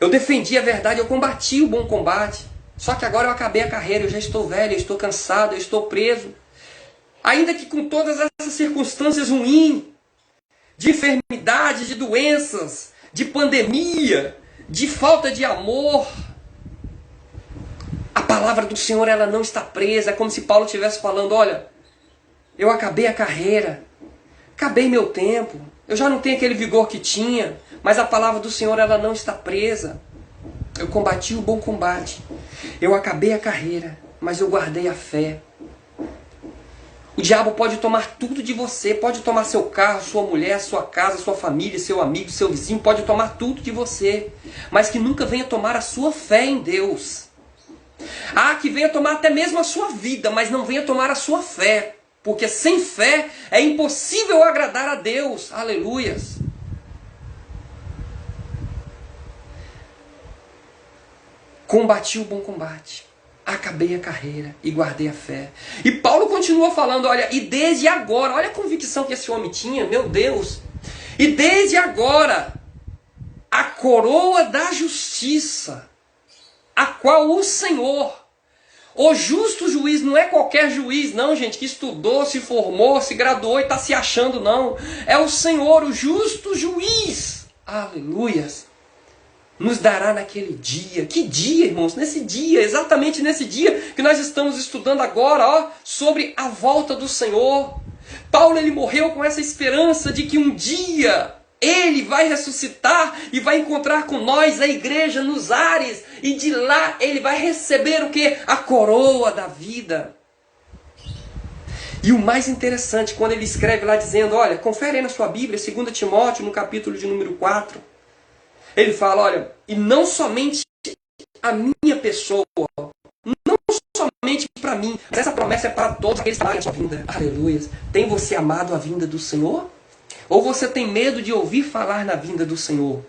Eu defendi a verdade, eu combati o bom combate. Só que agora eu acabei a carreira, eu já estou velho, eu estou cansado, eu estou preso. Ainda que com todas essas circunstâncias ruins, de enfermidade, de doenças, de pandemia, de falta de amor, a palavra do Senhor ela não está presa. É como se Paulo estivesse falando, olha, eu acabei a carreira, acabei meu tempo, eu já não tenho aquele vigor que tinha, mas a palavra do Senhor ela não está presa. Eu combati o bom combate, eu acabei a carreira, mas eu guardei a fé. O diabo pode tomar tudo de você, pode tomar seu carro, sua mulher, sua casa, sua família, seu amigo, seu vizinho, pode tomar tudo de você, mas que nunca venha tomar a sua fé em Deus. Ah, que venha tomar até mesmo a sua vida, mas não venha tomar a sua fé, porque sem fé é impossível agradar a Deus. Aleluias. Combati o bom combate, acabei a carreira e guardei a fé. E Paulo continua falando, olha, e desde agora, olha a convicção que esse homem tinha, meu Deus. E desde agora, a coroa da justiça, a qual o Senhor, o justo juiz, não é qualquer juiz não, gente, que estudou, se formou, se graduou e está se achando, não. É o Senhor, o justo juiz. Aleluias. Nos dará naquele dia. Que dia, irmãos? Nesse dia, exatamente nesse dia que nós estamos estudando agora, ó, sobre a volta do Senhor. Paulo, ele morreu com essa esperança de que um dia ele vai ressuscitar e vai encontrar com nós, a igreja, nos ares, e de lá ele vai receber o quê? A coroa da vida. E o mais interessante, quando ele escreve lá dizendo, olha, confere aí na sua Bíblia, 2 Timóteo, no capítulo de número 4, ele fala, olha, e não somente a minha pessoa, não somente para mim, mas essa promessa é para todos aqueles que amam a sua vinda. Aleluia. Tem você amado a vinda do Senhor? Ou você tem medo de ouvir falar na vinda do Senhor?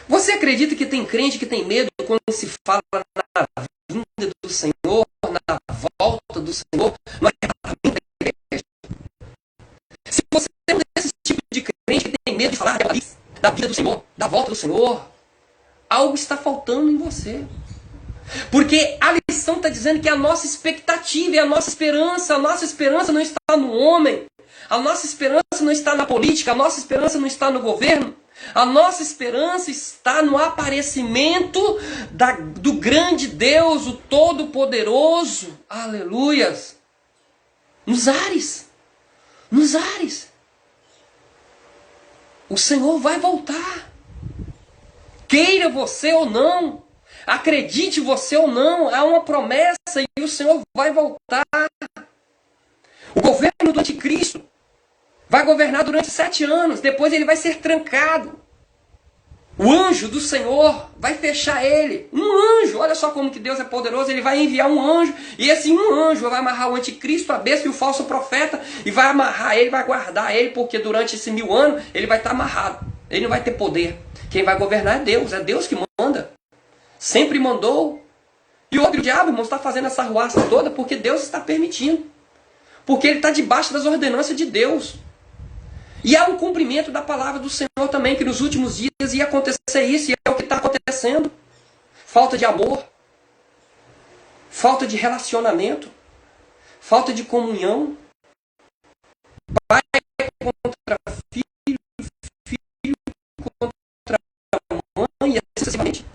Você acredita que tem crente que tem medo quando se fala na vinda do Senhor, na volta do Senhor, no arrebatamento da igreja? Se você é um desse tipo de crente que tem medo de falar da vida do Senhor, da volta do Senhor, algo está faltando em você. Porque a lição está dizendo que a nossa expectativa e a nossa esperança não está no homem, a nossa esperança não está na política, a nossa esperança não está no governo, a nossa esperança está no aparecimento do grande Deus, o Todo-Poderoso, aleluias, nos ares, nos ares. O Senhor vai voltar. Queira você ou não, acredite você ou não, há uma promessa e o Senhor vai voltar. O governo do anticristo vai governar durante 7 anos, depois ele vai ser trancado. O anjo do Senhor vai fechar ele. Um anjo, olha só como que Deus é poderoso, ele vai enviar um anjo, e esse um anjo vai amarrar o anticristo, a besta e o falso profeta, e vai amarrar ele, vai guardar ele, porque durante esse 1000 anos ele vai estar amarrado, ele não vai ter poder. Quem vai governar é Deus que manda. Sempre mandou. E o diabo, irmão, está fazendo essa arruaça toda porque Deus está permitindo. Porque ele está debaixo das ordenanças de Deus. E há um cumprimento da palavra do Senhor também, que nos últimos dias ia acontecer isso, e é o que está acontecendo. Falta de amor, falta de relacionamento, falta de comunhão. Pai contra filho, filho contra mãe, e assim sucessivamente.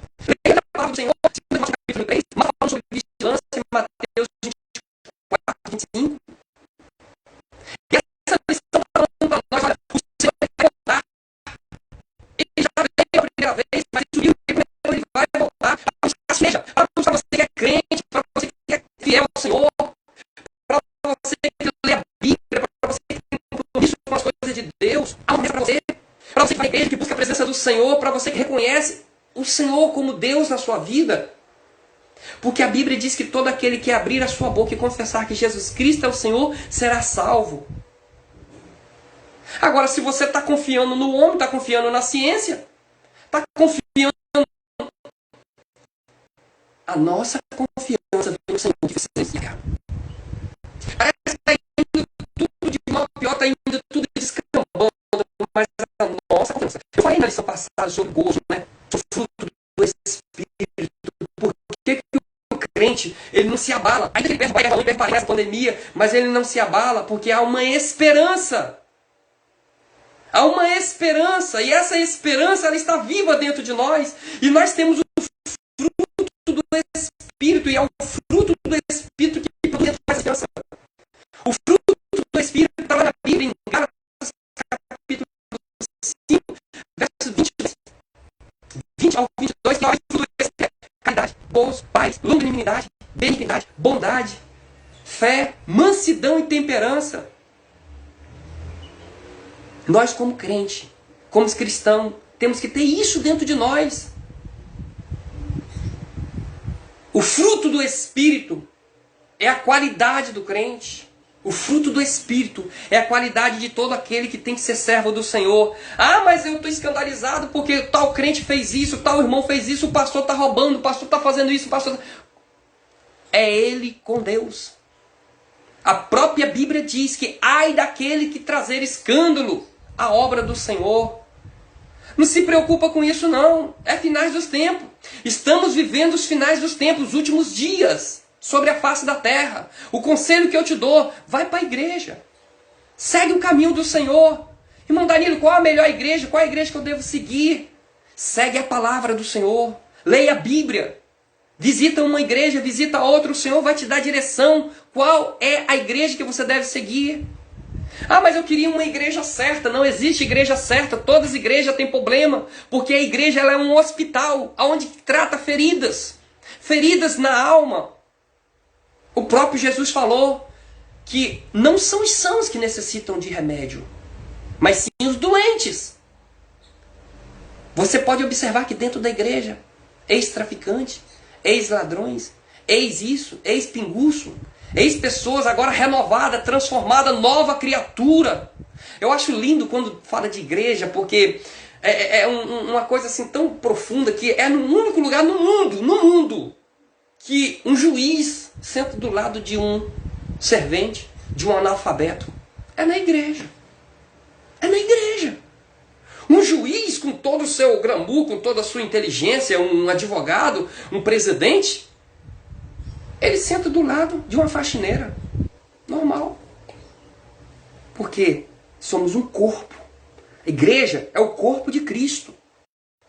Leia a palavra do Senhor, capítulo 3, mas falando sobre vigilância, em Mateus 24, 25. E essa lição está falando para nós, olha, o Senhor vai voltar. Ele já veio a primeira vez, mas ele vai voltar. Para você que é crente, para você que é fiel ao Senhor, para você que lê a Bíblia, para você que tem compromisso com as coisas de Deus, há uma para você que vai à igreja, que busca a presença do Senhor, para você que reconhece o Senhor como Deus na sua vida. Porque a Bíblia diz que todo aquele que abrir a sua boca e confessar que Jesus Cristo é o Senhor, será salvo. Agora, se você está confiando no homem, está confiando na ciência, está confiando... A nossa confiança vem no Senhor que você explica. Parece que está indo tudo de mal a pior, está indo tudo descambando, mas a nossa confiança... Eu falei na lição passada sobre gozo, né? Sobre o fruto do Espírito. Por que o crente, ele não se abala? Ainda que ele perde nessa pandemia, mas ele não se abala porque há uma esperança. Há uma esperança, e essa esperança ela está viva dentro de nós, e nós temos o fruto do Espírito, e é o fruto do Espírito que produz essa esperança. O fruto do Espírito está lá na Bíblia, em Gálatas, capítulo 5, verso 20 ao 22, que é o fruto do Espírito: caridade, gozo, paz, longanimidade, benignidade, bondade, fé, mansidão e temperança. Nós, como crente, como cristão, temos que ter isso dentro de nós. O fruto do Espírito é a qualidade do crente. O fruto do Espírito é a qualidade de todo aquele que tem que ser servo do Senhor. Ah, mas eu estou escandalizado porque tal crente fez isso, tal irmão fez isso, o pastor está roubando, o pastor está fazendo isso, o pastor... É ele com Deus. A própria Bíblia diz que ai daquele que trazer escândalo à obra do Senhor. Não se preocupa com isso não. É finais dos tempos. Estamos vivendo os finais dos tempos, os últimos dias sobre a face da terra. O conselho que eu te dou, vai para a igreja. Segue o caminho do Senhor. Irmão Danilo, qual a melhor igreja? Qual a igreja que eu devo seguir? Segue a palavra do Senhor. Leia a Bíblia. Visita uma igreja, visita outra. O Senhor vai te dar direção. Qual é a igreja que você deve seguir? Ah, mas eu queria uma igreja certa. Não existe igreja certa. Todas as igrejas têm problema. Porque a igreja ela é um hospital onde trata feridas. Feridas na alma. O próprio Jesus falou que não são os sãos que necessitam de remédio, mas sim os doentes. Você pode observar que dentro da igreja, ex-traficante, ex-ladrões, ex-isso, ex-pinguço, ex-pessoas agora renovada, transformada, nova criatura. Eu acho lindo quando fala de igreja, porque uma coisa assim tão profunda que é no único lugar no mundo, que um juiz senta do lado de um servente, de um analfabeto. É na igreja. É na igreja. Um juiz com todo o seu glamour, com toda a sua inteligência, um advogado, um presidente, ele senta do lado de uma faxineira. Normal. Porque somos um corpo. A igreja é o corpo de Cristo.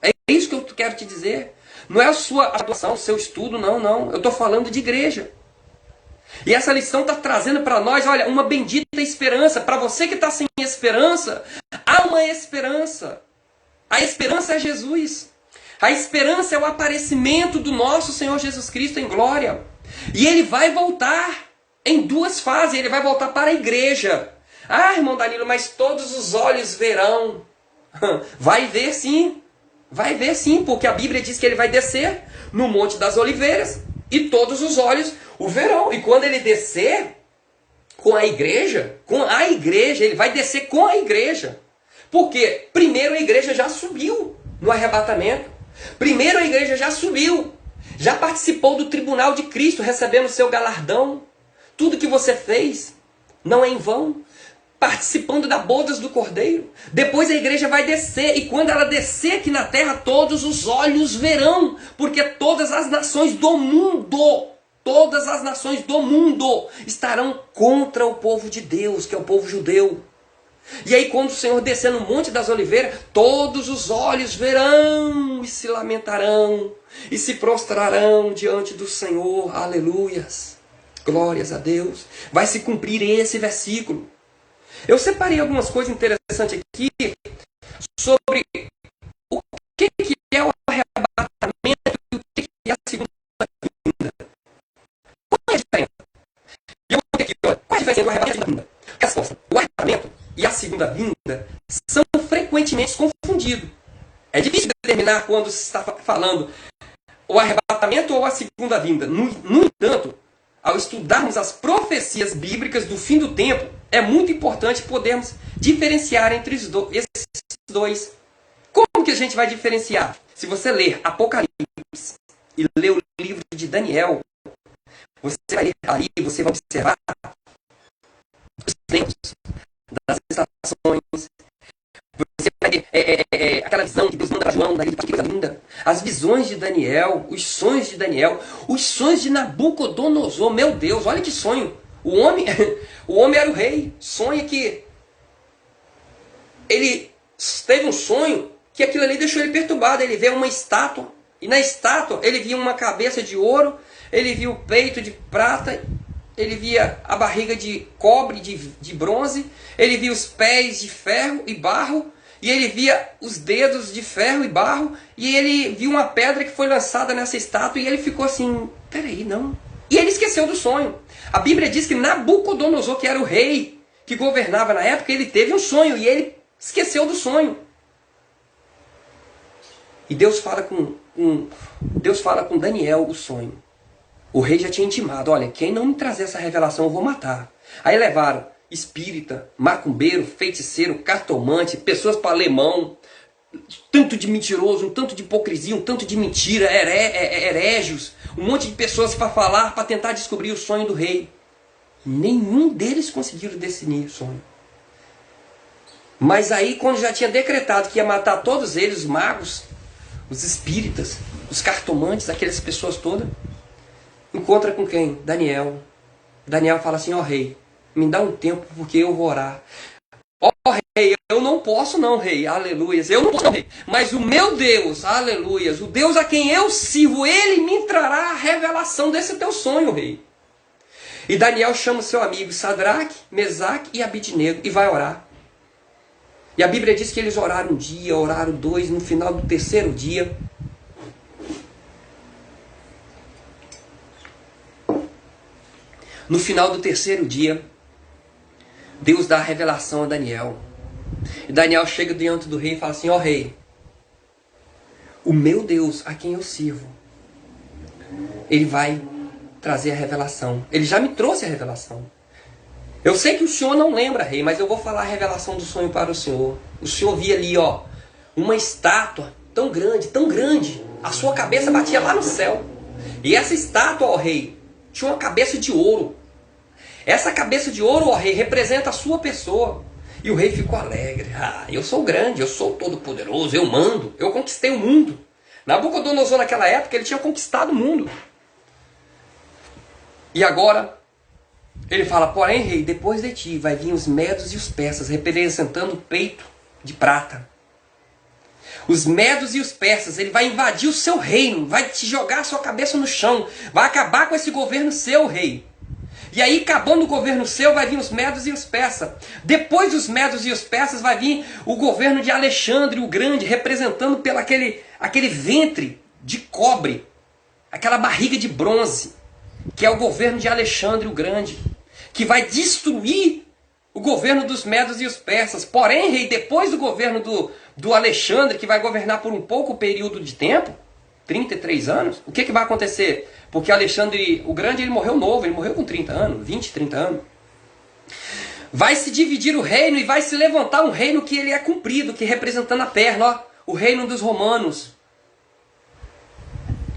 É isso que eu quero te dizer. Não é a sua atuação, o seu estudo, não. Eu estou falando de igreja. E essa lição está trazendo para nós, olha, uma bendita esperança. Para você que está sem esperança, há uma esperança. A esperança é Jesus. A esperança é o aparecimento do nosso Senhor Jesus Cristo em glória. E Ele vai voltar em duas fases. Ele vai voltar para a igreja. Ah, irmão Danilo, mas todos os olhos verão. Vai ver sim. Vai ver sim, porque a Bíblia diz que Ele vai descer no Monte das Oliveiras. E todos os olhos o verão. E quando Ele descer com a igreja, Ele vai descer com a igreja. Porque primeiro a igreja já subiu no arrebatamento. Primeiro a igreja já subiu. Já participou do tribunal de Cristo, recebendo o seu galardão. Tudo que você fez não é em vão. Participando da bodas do Cordeiro. Depois a igreja vai descer. E quando ela descer aqui na terra, todos os olhos verão. Porque todas as nações do mundo, estarão contra o povo de Deus, que é o povo judeu. E aí quando o Senhor descer no Monte das Oliveiras, todos os olhos verão e se lamentarão e se prostrarão diante do Senhor. Aleluias. Glórias a Deus. Vai se cumprir esse versículo. Eu separei algumas coisas interessantes aqui sobre o que é o arrebatamento e o que é a segunda vinda. Qual é a diferença? E eu vou ter aqui, olha, qual é a diferença entre o arrebatamento e a segunda vinda? Resposta. O arrebatamento e a segunda vinda são frequentemente confundidos. É difícil determinar quando se está falando o arrebatamento ou a segunda vinda. No entanto, ao estudarmos as profecias bíblicas do fim do tempo, é muito importante podermos diferenciar entre esses dois. Como que a gente vai diferenciar? Se você ler Apocalipse e ler o livro de Daniel, você vai ler ali, você vai observar os tempos das estações. Você vai ver aquela visão que Deus manda para João, daí que coisa linda. As visões de Daniel, os sonhos de Daniel, os sonhos de Nabucodonosor. Meu Deus, olha que sonho. O homem era o rei. Sonha que ele teve um sonho que aquilo ali deixou ele perturbado. Ele vê uma estátua e na estátua ele via uma cabeça de ouro, ele via o peito de prata, ele via a barriga de cobre, de bronze, ele via os pés de ferro e barro, e ele via os dedos de ferro e barro, e ele viu uma pedra que foi lançada nessa estátua, e ele ficou assim, peraí, não, E ele esqueceu do sonho. A Bíblia diz que Nabucodonosor, que era o rei que governava na época, ele teve um sonho e ele esqueceu do sonho. E Deus fala com Daniel o sonho. O rei já tinha intimado, olha, quem não me trazer essa revelação eu vou matar. Aí levaram espírita, macumbeiro, feiticeiro, cartomante, pessoas para alemão, tanto de mentiroso, um tanto de hipocrisia, um tanto de mentira, herégios, um monte de pessoas para falar, para tentar descobrir o sonho do rei. Nenhum deles conseguiram definir o sonho. Mas aí, quando já tinha decretado que ia matar todos eles, os magos, os espíritas, os cartomantes, aquelas pessoas todas, encontra com quem? Daniel. Daniel fala assim, ó rei, me dá um tempo porque eu vou orar. Ó rei, eu não posso não, rei, aleluias, eu não posso não, rei. Mas o meu Deus, aleluias, o Deus a quem eu sirvo, ele me trará a revelação desse teu sonho, rei. E Daniel chama o seu amigo Sadraque, Mesaque e Abidnego e vai orar. E a Bíblia diz que eles oraram um dia, oraram dois, no final do terceiro dia, Deus dá a revelação a Daniel. E Daniel chega diante do rei e fala assim, ó rei, o meu Deus a quem eu sirvo, ele vai trazer a revelação. Ele já me trouxe a revelação. Eu sei que o senhor não lembra, rei, mas eu vou falar a revelação do sonho para o senhor. O senhor via ali, ó, uma estátua tão grande, a sua cabeça batia lá no céu. E essa estátua, ó rei, tinha uma cabeça de ouro. Essa cabeça de ouro, ó rei, representa a sua pessoa. E o rei ficou alegre. Ah, eu sou grande, eu sou todo poderoso, eu mando, eu conquistei o mundo. Nabucodonosor naquela época, ele tinha conquistado o mundo. E agora, ele fala, porém rei, depois de ti vai vir os medos e os persas, representando o peito de prata. Os medos e os persas, ele vai invadir o seu reino, vai te jogar a sua cabeça no chão, vai acabar com esse governo seu, rei. E aí, acabando o governo seu, vai vir os medos e os persas. Depois dos medos e os persas, vai vir o governo de Alexandre o Grande, representando pelo aquele ventre de cobre, aquela barriga de bronze, que é o governo de Alexandre o Grande, que vai destruir o governo dos medos e os persas. Porém, rei, depois do governo do Alexandre, que vai governar por um pouco período de tempo, 33 anos, o que vai acontecer? Porque Alexandre o Grande, ele morreu novo, ele morreu com 30 anos, 20, 30 anos. Vai se dividir o reino e vai se levantar um reino que ele é comprido, que representando a perna, ó, o reino dos romanos.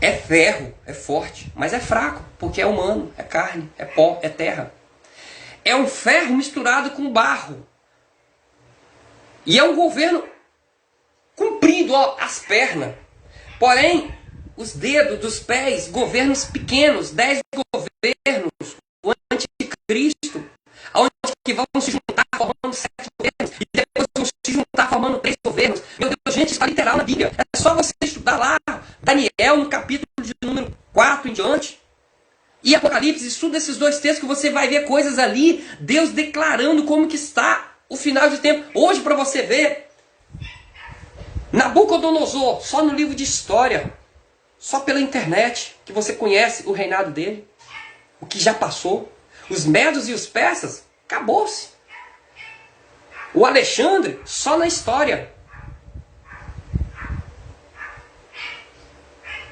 É ferro, é forte, mas é fraco, porque é humano, é carne, é pó, é terra. É um ferro misturado com barro. E é um governo comprido, ó, as pernas. Porém, os dedos dos pés, governos pequenos, 10 governos, o anticristo, onde que vão se juntar formando 7 governos, e depois vão se juntar formando 3 governos. Meu Deus, gente, está literal na Bíblia. É só você estudar lá, Daniel, no capítulo de número 4 em diante, e Apocalipse, estuda esses 2 textos que você vai ver coisas ali, Deus declarando como que está o final de tempo. Hoje, para você ver, Nabucodonosor, só no livro de história, só pela internet, que você conhece o reinado dele, o que já passou. Os medos e os persas, acabou-se. O Alexandre, só na história.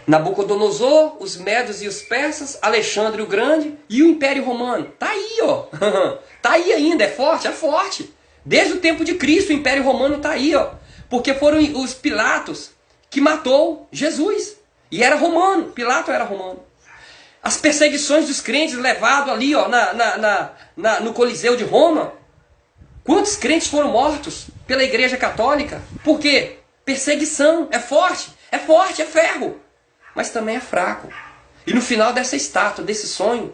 Nabucodonosor, os medos e os persas, Alexandre o Grande e o Império Romano. Tá aí, ó. Tá aí ainda, é forte, é forte. Desde o tempo de Cristo, o Império Romano tá aí, ó. Porque foram os Pilatos que matou Jesus. E era romano, Pilato era romano. As perseguições dos crentes levados ali, ó, no Coliseu de Roma. Quantos crentes foram mortos pela Igreja Católica? Por quê? Perseguição, é forte, é ferro. Mas também é fraco. E no final dessa estátua, desse sonho,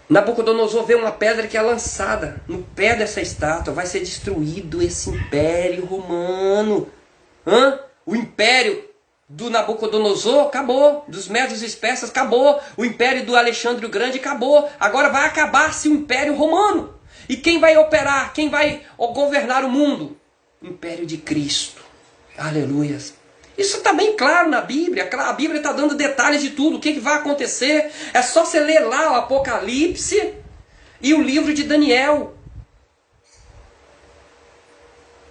Nabucodonosor vê uma pedra que é lançada no pé dessa estátua. Vai ser destruído esse império romano. O império do Nabucodonosor acabou. Dos medos e persas acabou. O império do Alexandre o Grande acabou. Agora vai acabar-se o império romano. E quem vai operar? Quem vai governar o mundo? O império de Cristo. Aleluias. Isso está bem claro na Bíblia. A Bíblia está dando detalhes de tudo. O que vai acontecer? É só você ler lá o Apocalipse e o livro de Daniel.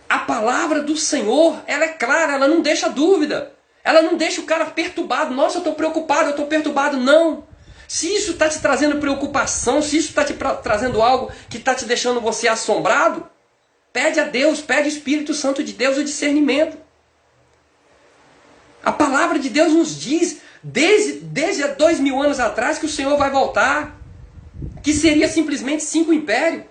A palavra do Senhor, ela é clara, ela não deixa dúvida. Ela não deixa o cara perturbado. Nossa, eu estou preocupado, eu estou perturbado. Não. Se isso está te trazendo preocupação, se isso está te trazendo algo que está te deixando você assombrado, pede a Deus, pede ao Espírito Santo de Deus o discernimento. A palavra de Deus nos diz, desde há 2000 anos atrás, que o Senhor vai voltar. Que seria simplesmente 5 impérios.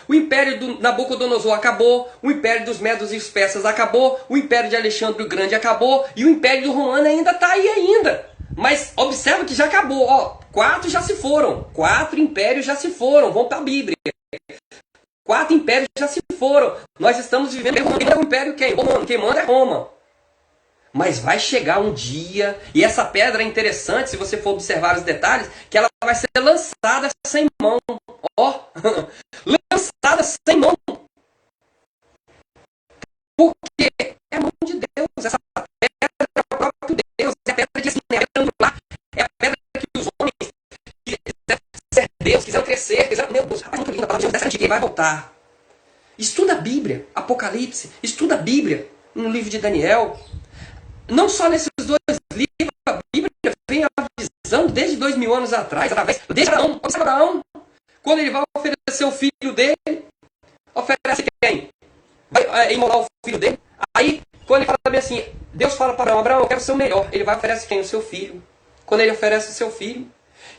O império do Nabucodonosor acabou, o império dos Medos e os Persas acabou, o império de Alexandre o Grande acabou, e o império do Romano ainda está aí ainda. Mas observa que já acabou. 4 já se foram. 4 impérios já se foram. Vão para a Bíblia. 4 impérios já se foram. Nós estamos vivendo o império quem? Romano. Quem manda é Roma. Mas vai chegar um dia, e essa pedra é interessante, se você for observar os detalhes, que ela vai ser lançada sem mão. Lançada sem mão. Porque é a mão de Deus. Essa pedra é o próprio Deus. É a pedra de lá. É a pedra que os homens quiseram ser Deus, quiseram crescer, quiseram... Meu Deus, rapaz, muito linda a palavra de Deus, dessa que vai voltar. Estuda a Bíblia, Apocalipse, estuda a Bíblia no livro de Daniel. Não só nesses 2 livros, a Bíblia vem avisando desde 2000 anos atrás, desde Abraão. Observa Abraão, quando ele vai oferecer o filho dele, oferece quem? Vai imolar o filho dele. Aí, quando ele fala bem assim, Deus fala para Abraão, Abraão, eu quero ser o melhor. Ele vai oferecer quem? O seu filho. Quando ele oferece o seu filho,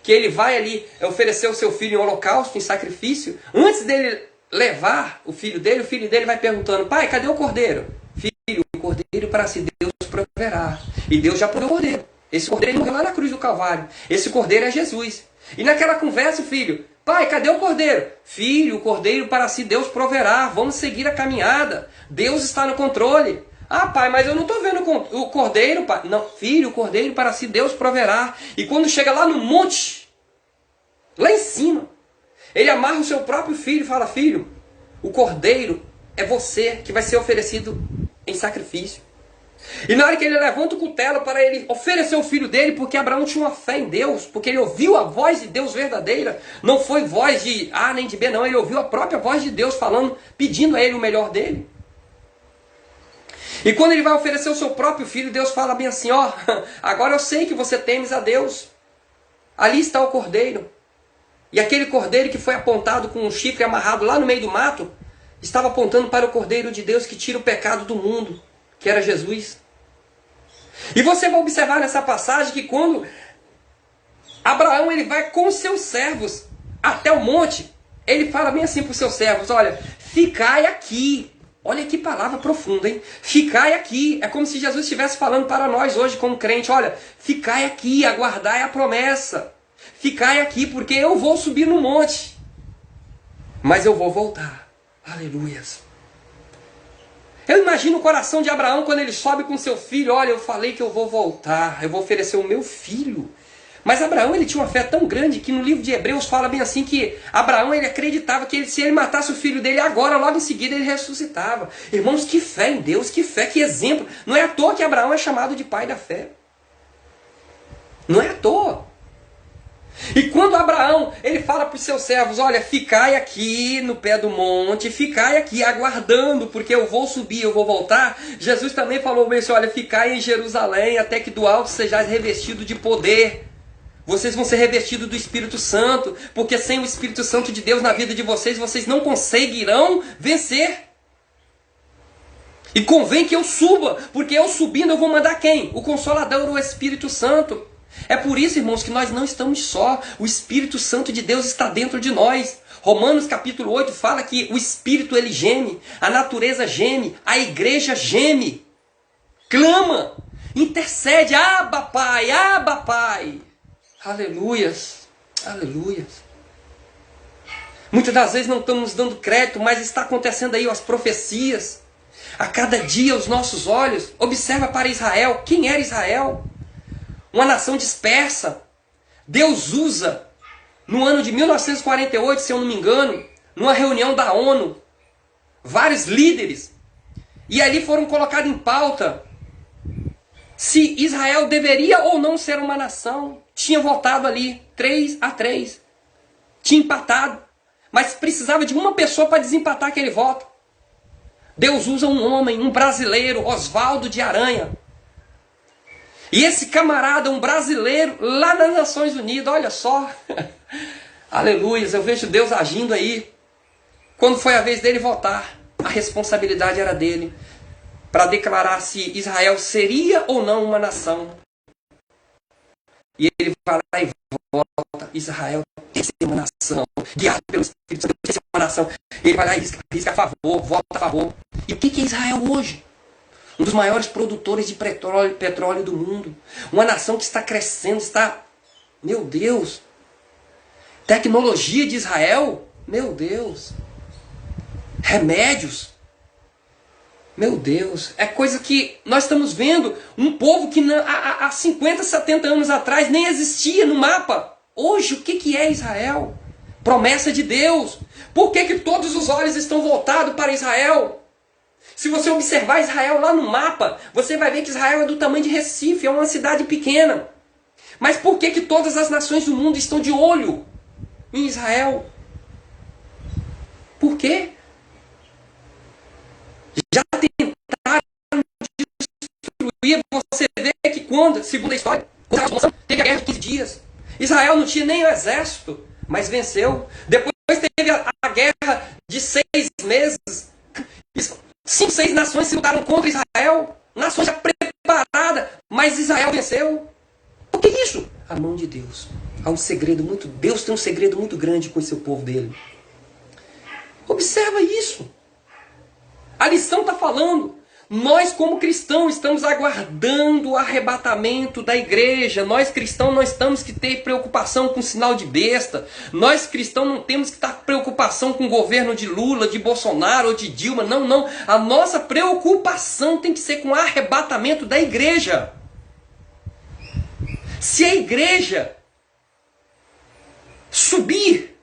que ele vai ali oferecer o seu filho em holocausto, em sacrifício, antes dele levar o filho dele vai perguntando, pai, cadê o cordeiro? Filho, o cordeiro para si Deus proverá. E Deus já proveu o cordeiro. Esse cordeiro ele morreu lá na cruz do Calvário. Esse cordeiro é Jesus. E naquela conversa, filho, pai, cadê o cordeiro? Filho, o cordeiro para si Deus proverá. Vamos seguir a caminhada. Deus está no controle. Ah, pai, mas eu não estou vendo o cordeiro, pai. Não, filho, o cordeiro para si Deus proverá. E quando chega lá no monte, lá em cima, ele amarra o seu próprio filho e fala, filho, o cordeiro é você que vai ser oferecido em sacrifício. E na hora que ele levanta o cutelo para ele oferecer o filho dele, porque Abraão tinha uma fé em Deus, porque ele ouviu a voz de Deus verdadeira, não foi voz de A nem de B, não, ele ouviu a própria voz de Deus falando, pedindo a ele o melhor dele. E quando ele vai oferecer o seu próprio filho, Deus fala bem assim, agora eu sei que você temes a Deus. Ali está o cordeiro. E aquele cordeiro que foi apontado com um chifre amarrado lá no meio do mato, estava apontando para o cordeiro de Deus que tira o pecado do mundo, que era Jesus. E você vai observar nessa passagem que quando Abraão ele vai com seus servos até o monte, ele fala bem assim para os seus servos, olha, ficai aqui. Olha que palavra profunda, hein? Ficai aqui. É como se Jesus estivesse falando para nós hoje como crente, olha, ficai aqui, aguardai a promessa. Ficai aqui, porque eu vou subir no monte, mas eu vou voltar. Aleluias. Eu imagino o coração de Abraão quando ele sobe com seu filho. Olha, eu falei que eu vou voltar, eu vou oferecer o meu filho. Mas Abraão ele tinha uma fé tão grande que no livro de Hebreus fala bem assim que Abraão ele acreditava que se ele matasse o filho dele agora, logo em seguida ele ressuscitava. Irmãos, que fé em Deus, que fé, que exemplo. Não é à toa que Abraão é chamado de pai da fé. Não é à toa. E quando Abraão, ele fala para os seus servos, olha, ficai aqui no pé do monte, ficai aqui aguardando, porque eu vou subir, eu vou voltar. Jesus também falou bem assim, olha, ficai em Jerusalém, até que do alto sejais revestido de poder. Vocês vão ser revestidos do Espírito Santo, porque sem o Espírito Santo de Deus na vida de vocês, vocês não conseguirão vencer. E convém que eu suba, porque eu subindo eu vou mandar quem? O Consolador, o Espírito Santo. É por isso, irmãos, que nós não estamos só. O Espírito Santo de Deus está dentro de nós. Romanos capítulo 8 fala que o Espírito ele geme, a natureza geme, a igreja geme, clama, intercede, Abba Pai, Abba Pai. Aleluias, aleluias. Muitas das vezes não estamos dando crédito, mas está acontecendo aí as profecias. A cada dia os nossos olhos, observa para Israel. Quem era Israel? Uma nação dispersa. Deus usa, no ano de 1948, se eu não me engano, numa reunião da ONU, vários líderes. E ali foram colocados em pauta se Israel deveria ou não ser uma nação. Tinha votado ali 3-3. Tinha empatado. Mas precisava de uma pessoa para desempatar aquele voto. Deus usa um homem, um brasileiro, Oswaldo de Aranha. E esse camarada, um brasileiro, lá nas Nações Unidas, olha só. Aleluia, eu vejo Deus agindo aí. Quando foi a vez dele votar, a responsabilidade era dele para declarar se Israel seria ou não uma nação. E ele vai lá e vota, Israel tem que ser uma nação, guiado pelo Espírito Santo, tem que ser uma nação. Ele vai lá e risca a favor, vota a favor. E o que é Israel hoje? Um dos maiores produtores de petróleo do mundo. Uma nação que está crescendo, está... Meu Deus! Tecnologia de Israel? Meu Deus! Remédios? Meu Deus! É coisa que nós estamos vendo. Um povo que há 50, 70 anos atrás nem existia no mapa. Hoje, o que é Israel? Promessa de Deus. Por que todos os olhos estão voltados para Israel? Se você observar Israel lá no mapa, você vai ver que Israel é do tamanho de Recife, é uma cidade pequena. Mas por que todas as nações do mundo estão de olho em Israel? Por quê? Já tentaram destruir, você vê que quando, segundo a história, teve a guerra de 15 dias. Israel não tinha nem o exército, mas venceu. Depois teve a guerra de 6 meses. 5, 6 nações se lutaram contra Israel. Nações já preparadas, mas Israel venceu. Por que isso? A mão de Deus. Há um segredo muito... Deus tem um segredo muito grande com o seu povo dele. Observa isso. A lição está falando. Nós, como cristãos, estamos aguardando o arrebatamento da igreja. Nós, cristãos, nós temos que ter preocupação com sinal de besta. Nós, cristãos, não temos que estar preocupação com o governo de Lula, de Bolsonaro ou de Dilma. Não, não. A nossa preocupação tem que ser com o arrebatamento da igreja. Se a igreja subir,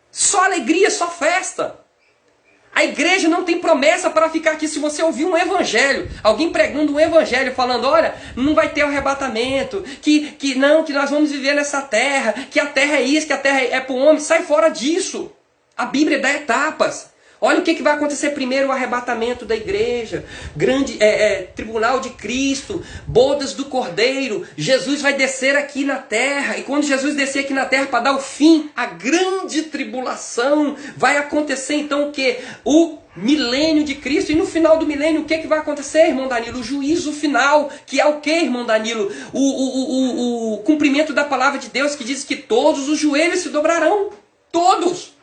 só alegria, só festa. A igreja não tem promessa para ficar aqui. Se você ouvir um evangelho, alguém pregando um evangelho, falando, olha, não vai ter arrebatamento, que nós vamos viver nessa terra, que a terra é isso, que a terra é para o homem, sai fora disso. A Bíblia dá etapas. Olha o que vai acontecer primeiro, o arrebatamento da igreja, grande tribunal de Cristo, bodas do Cordeiro, Jesus vai descer aqui na terra, e quando Jesus descer aqui na terra para dar o fim à grande tribulação, vai acontecer então o que? O milênio de Cristo, e no final do milênio o que vai acontecer, irmão Danilo? O juízo final, que é o que, irmão Danilo? O cumprimento da palavra de Deus, que diz que todos os joelhos se dobrarão, todos,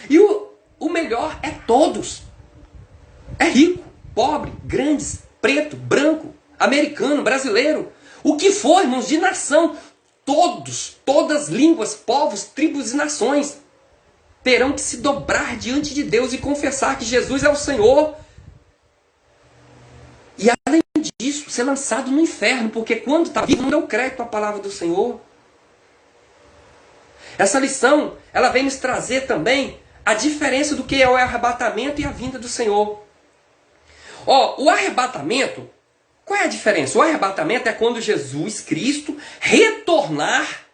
e o melhor é todos. É rico, pobre, grandes, preto, branco, americano, brasileiro. O que for, irmãos, de nação. Todos, todas línguas, povos, tribos e nações terão que se dobrar diante de Deus e confessar que Jesus é o Senhor. E além disso, ser lançado no inferno, porque quando está vivo não deu crédito à palavra do Senhor. Essa lição, ela vem nos trazer também a diferença do que é o arrebatamento e a vinda do Senhor. O arrebatamento, qual é a diferença? O arrebatamento é quando Jesus Cristo retornar,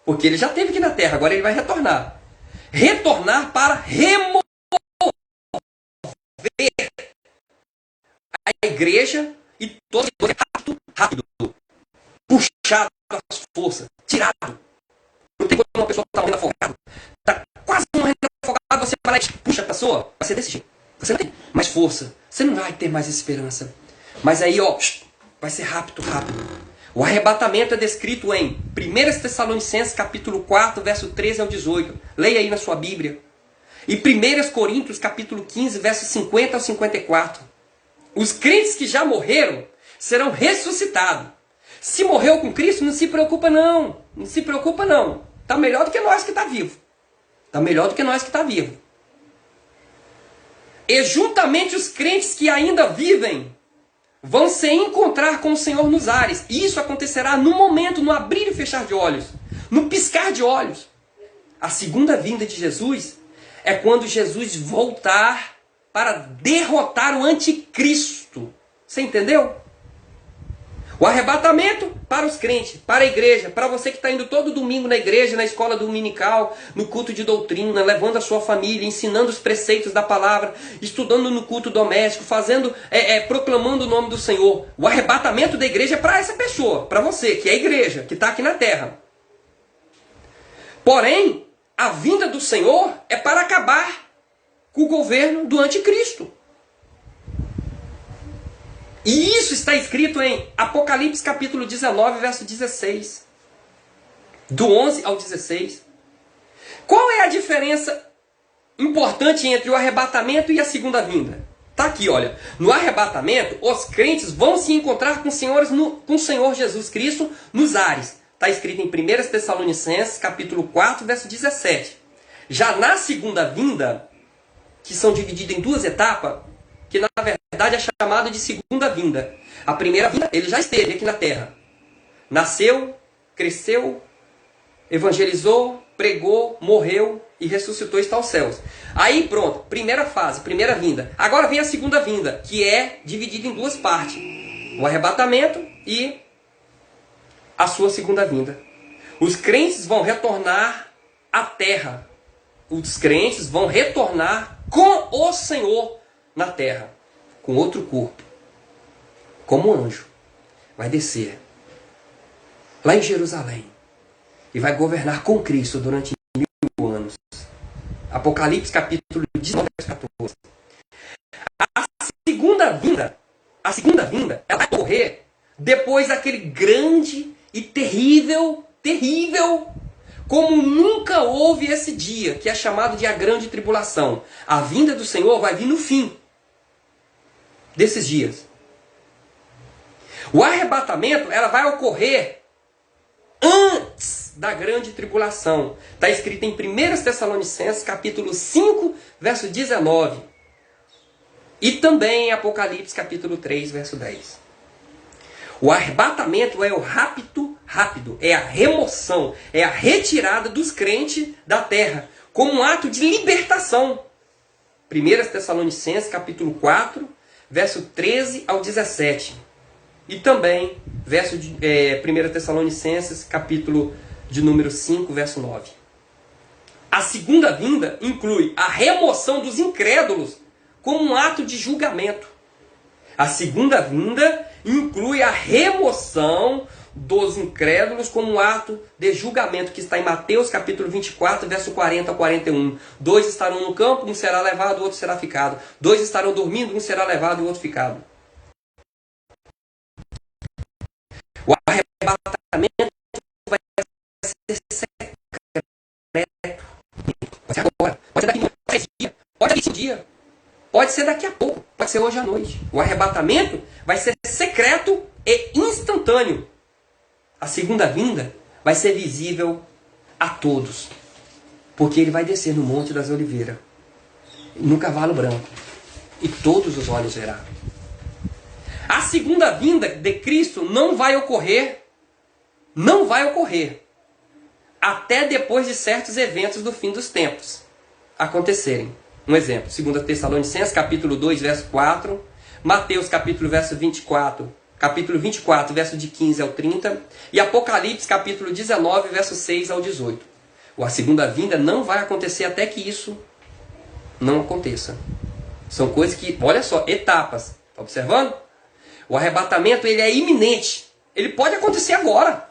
porque ele já esteve aqui na terra, agora ele vai retornar. Retornar para remover a igreja e todo rápido, puxado as forças, tirado. Não tem como uma pessoa estar morrendo afogada, está quase morrendo afogado, você vai lá e puxa a pessoa, vai ser desse jeito. Você não tem mais força, você não vai ter mais esperança. Mas aí, vai ser rápido. O arrebatamento é descrito em 1 Tessalonicenses capítulo 4, verso 13 ao 18. Leia aí na sua Bíblia. E 1 Coríntios capítulo 15, verso 50 ao 54. Os crentes que já morreram serão ressuscitados. Se morreu com Cristo, não se preocupa não. Não se preocupa não. Está melhor do que nós que está vivo. Está melhor do que nós que está vivo. E juntamente os crentes que ainda vivem vão se encontrar com o Senhor nos ares. E isso acontecerá no momento, no abrir e fechar de olhos. No piscar de olhos. A segunda vinda de Jesus é quando Jesus voltar para derrotar o anticristo. Você entendeu? O arrebatamento para os crentes, para a igreja, para você que está indo todo domingo na igreja, na escola dominical, no culto de doutrina, levando a sua família, ensinando os preceitos da palavra, estudando no culto doméstico, proclamando o nome do Senhor. O arrebatamento da igreja é para essa pessoa, para você, que é a igreja, que está aqui na terra. Porém, a vinda do Senhor é para acabar com o governo do anticristo. E isso está escrito em Apocalipse capítulo 19, verso 16. Do 11 ao 16. Qual é a diferença importante entre o arrebatamento e a segunda vinda? Está aqui, olha. No arrebatamento, os crentes vão se encontrar com o Senhor Jesus Cristo nos ares. Está escrito em 1 Tessalonicenses capítulo 4, verso 17. Já na segunda vinda, que são divididas em duas etapas, que na verdade é chamado de segunda vinda. A primeira vinda, ele já esteve aqui na terra. Nasceu, cresceu, evangelizou, pregou, morreu e ressuscitou e está aos céus. Aí pronto, primeira fase, primeira vinda. Agora vem a segunda vinda, que é dividida em duas partes. O arrebatamento e a sua segunda vinda. Os crentes vão retornar à terra. Os crentes vão retornar com o Senhor na terra, com outro corpo, como anjo, vai descer lá em Jerusalém e vai governar com Cristo durante 1000 anos. Apocalipse capítulo 19, verso 14. A segunda vinda, ela vai ocorrer depois daquele grande e terrível, como nunca houve esse dia, que é chamado de a grande tribulação. A vinda do Senhor vai vir no fim desses dias. O arrebatamento, ela vai ocorrer antes da grande tribulação. Está escrito em 1 Tessalonicenses, capítulo 5, verso 19. E também em Apocalipse, capítulo 3, verso 10. O arrebatamento é o rapto rápido, é a remoção, é a retirada dos crentes da terra, como um ato de libertação. 1 Tessalonicenses, capítulo 4, verso 13 ao 17. E também, 1 Tessalonicenses, capítulo de número 5, verso 9. A segunda vinda inclui a remoção dos incrédulos como um ato de julgamento. A segunda vinda inclui a remoção dos incrédulos como um ato de julgamento, que está em Mateus capítulo 24, verso 40 a 41. 2 estarão no campo, um será levado, o outro será ficado. 2 estarão dormindo, um será levado e o outro ficado. O arrebatamento vai ser secreto. Pode ser agora, pode ser daqui a 3 dias, pode ser daqui a 5 dias, pode ser daqui a pouco, pode ser hoje à noite. O arrebatamento vai ser secreto e instantâneo. A segunda vinda vai ser visível a todos, porque ele vai descer no Monte das Oliveiras, no cavalo branco, e todos os olhos verão. A segunda vinda de Cristo não vai ocorrer até depois de certos eventos do fim dos tempos acontecerem. Um exemplo, 2 Tessalonicenses, capítulo 2, verso 4, Mateus, capítulo 24, verso de 15 ao 30, e Apocalipse, capítulo 19, verso 6 ao 18. A segunda vinda não vai acontecer até que isso não aconteça. São coisas que, olha só, etapas. Está observando? O arrebatamento, ele é iminente. Ele pode acontecer agora.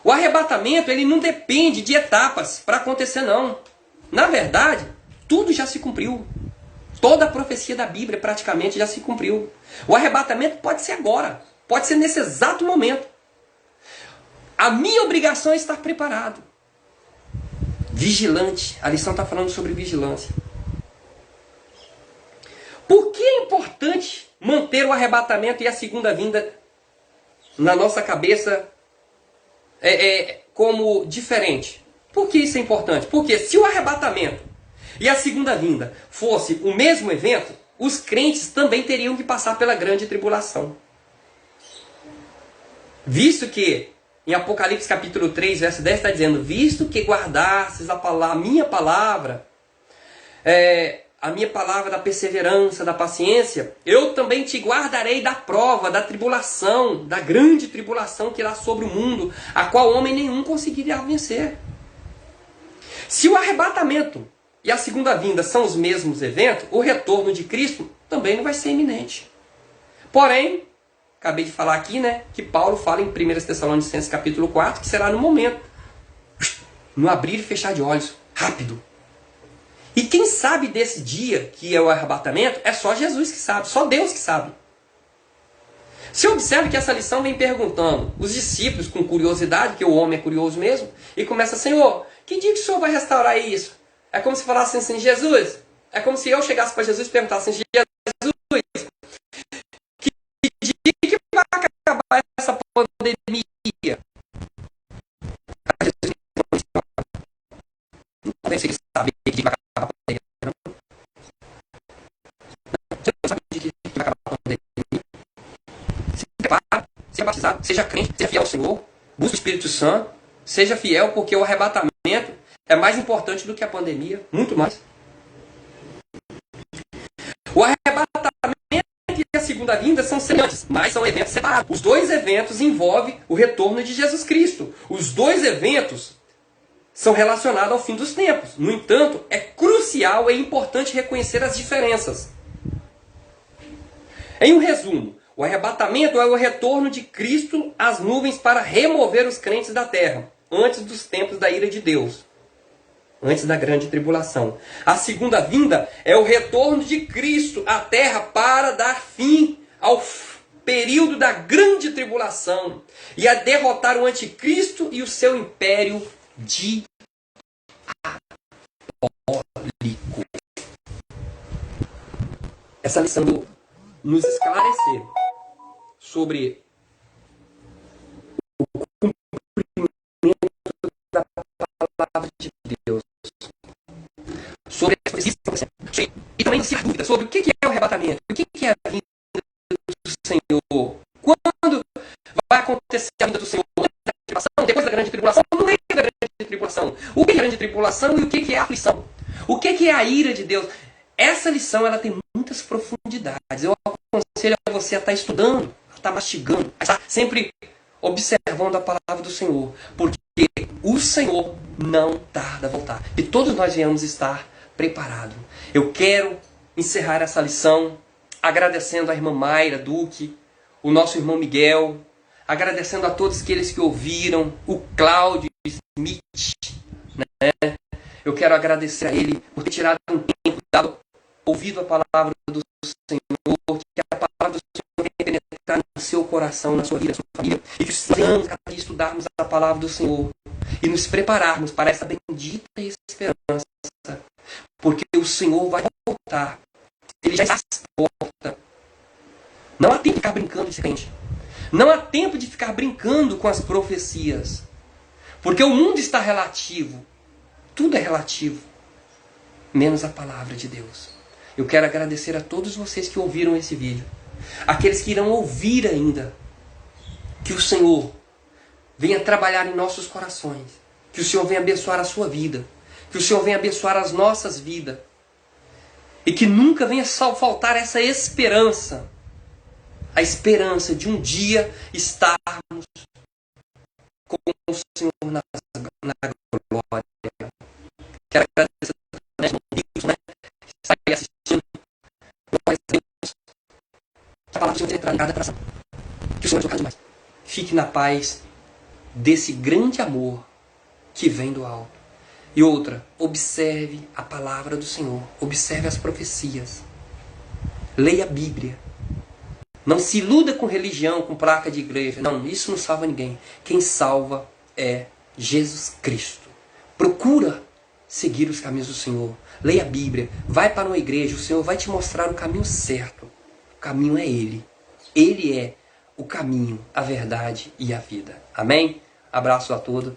O arrebatamento, ele não depende de etapas para acontecer, não. Na verdade, tudo já se cumpriu. Toda a profecia da Bíblia praticamente já se cumpriu. O arrebatamento pode ser agora. Pode ser nesse exato momento. A minha obrigação é estar preparado. Vigilante. A lição está falando sobre vigilância. Por que é importante manter o arrebatamento e a segunda vinda na nossa cabeça como diferente? Por que isso é importante? Porque se o arrebatamento e a segunda vinda fosse o mesmo evento, os crentes também teriam que passar pela grande tribulação. Visto que, em Apocalipse capítulo 3, verso 10, está dizendo: visto que guardasses a minha palavra, a minha palavra da perseverança, da paciência, eu também te guardarei da prova, da tribulação, da grande tribulação que irá sobre o mundo, a qual homem nenhum conseguirá vencer. Se o arrebatamento e a segunda vinda são os mesmos eventos, o retorno de Cristo também não vai ser iminente. Porém, acabei de falar aqui, né, que Paulo fala em 1 Tessalonicenses capítulo 4, que será no momento, no abrir e fechar de olhos, rápido. E quem sabe desse dia, que é o arrebatamento, é só Jesus que sabe, só Deus que sabe. Se observe que essa lição vem perguntando, os discípulos com curiosidade, que o homem é curioso mesmo, e começa, Senhor, que dia que o Senhor vai restaurar isso? É como se falassem assim, Jesus, é como se eu chegasse para Jesus e perguntasse assim, Jesus, que dia que vai acabar essa pandemia? Não sei se ele sabe que dia vai acabar a pandemia, não. Você não sabe que dia vai acabar a pandemia? Se prepara, seja batizado, seja crente, seja fiel ao Senhor, busque o Espírito Santo, seja fiel, porque o arrebatamento é mais importante do que a pandemia, muito mais. O arrebatamento e a segunda vinda são semelhantes, mas são eventos separados. Os dois eventos envolvem o retorno de Jesus Cristo. Os dois eventos são relacionados ao fim dos tempos. No entanto, é crucial e importante reconhecer as diferenças. Em um resumo, o arrebatamento é o retorno de Cristo às nuvens para remover os crentes da terra, antes dos tempos da ira de Deus, antes da grande tribulação. A segunda vinda é o retorno de Cristo à terra para dar fim ao período da grande tribulação e a derrotar o anticristo e o seu império diabólico. Essa lição nos esclarecer sobre o cumprimento da palavra de Deus, sobre as profecias, e também se dúvida sobre o que é o arrebatamento, o que é a vinda do Senhor, quando vai acontecer a vinda do Senhor, depois da grande tribulação, no meio da grande tribulação, o que é a grande tribulação e o que é a aflição, o que é a ira de Deus. Essa lição ela tem muitas profundidades. Eu aconselho a você a estar estudando, a estar mastigando, a estar sempre observando a palavra do Senhor, porque o Senhor não tarda a voltar. E todos nós venhamos estar preparados. Eu quero encerrar essa lição agradecendo a irmã Mayra Duque, o nosso irmão Miguel, agradecendo a todos aqueles que ouviram, o Cláudio Smith, né? Eu quero agradecer a ele por ter tirado um tempo, dado ouvido a palavra do Senhor, que a palavra do Senhor venha penetrar no seu coração, na sua vida, na sua família, e que venhamos cada dia estudarmos a palavra do Senhor e nos prepararmos para essa bendita esperança, porque o Senhor vai voltar, ele já está às portas. Não há tempo de ficar brincando de serpente, não há tempo de ficar brincando com as profecias, porque o mundo está relativo, tudo é relativo, menos a palavra de Deus. Eu quero agradecer a todos vocês que ouviram esse vídeo, aqueles que irão ouvir ainda, que o Senhor venha trabalhar em nossos corações, que o Senhor venha abençoar a sua vida, que o Senhor venha abençoar as nossas vidas, e que nunca venha faltar essa esperança, a esperança de um dia estarmos com o Senhor na glória. Quero agradecer também ao Deus, né, que está aí assistindo. Nós temos que a palavra do Senhor entrar em cada coração. Que o Senhor nos mais. Fique na paz desse grande amor que vem do alto. E outra, observe a palavra do Senhor. Observe as profecias. Leia a Bíblia. Não se iluda com religião, com placa de igreja. Não, isso não salva ninguém. Quem salva é Jesus Cristo. Procura seguir os caminhos do Senhor. Leia a Bíblia. Vai para uma igreja. O Senhor vai te mostrar o caminho certo. O caminho é Ele. Ele é o caminho, a verdade e a vida. Amém? Abraço a todos.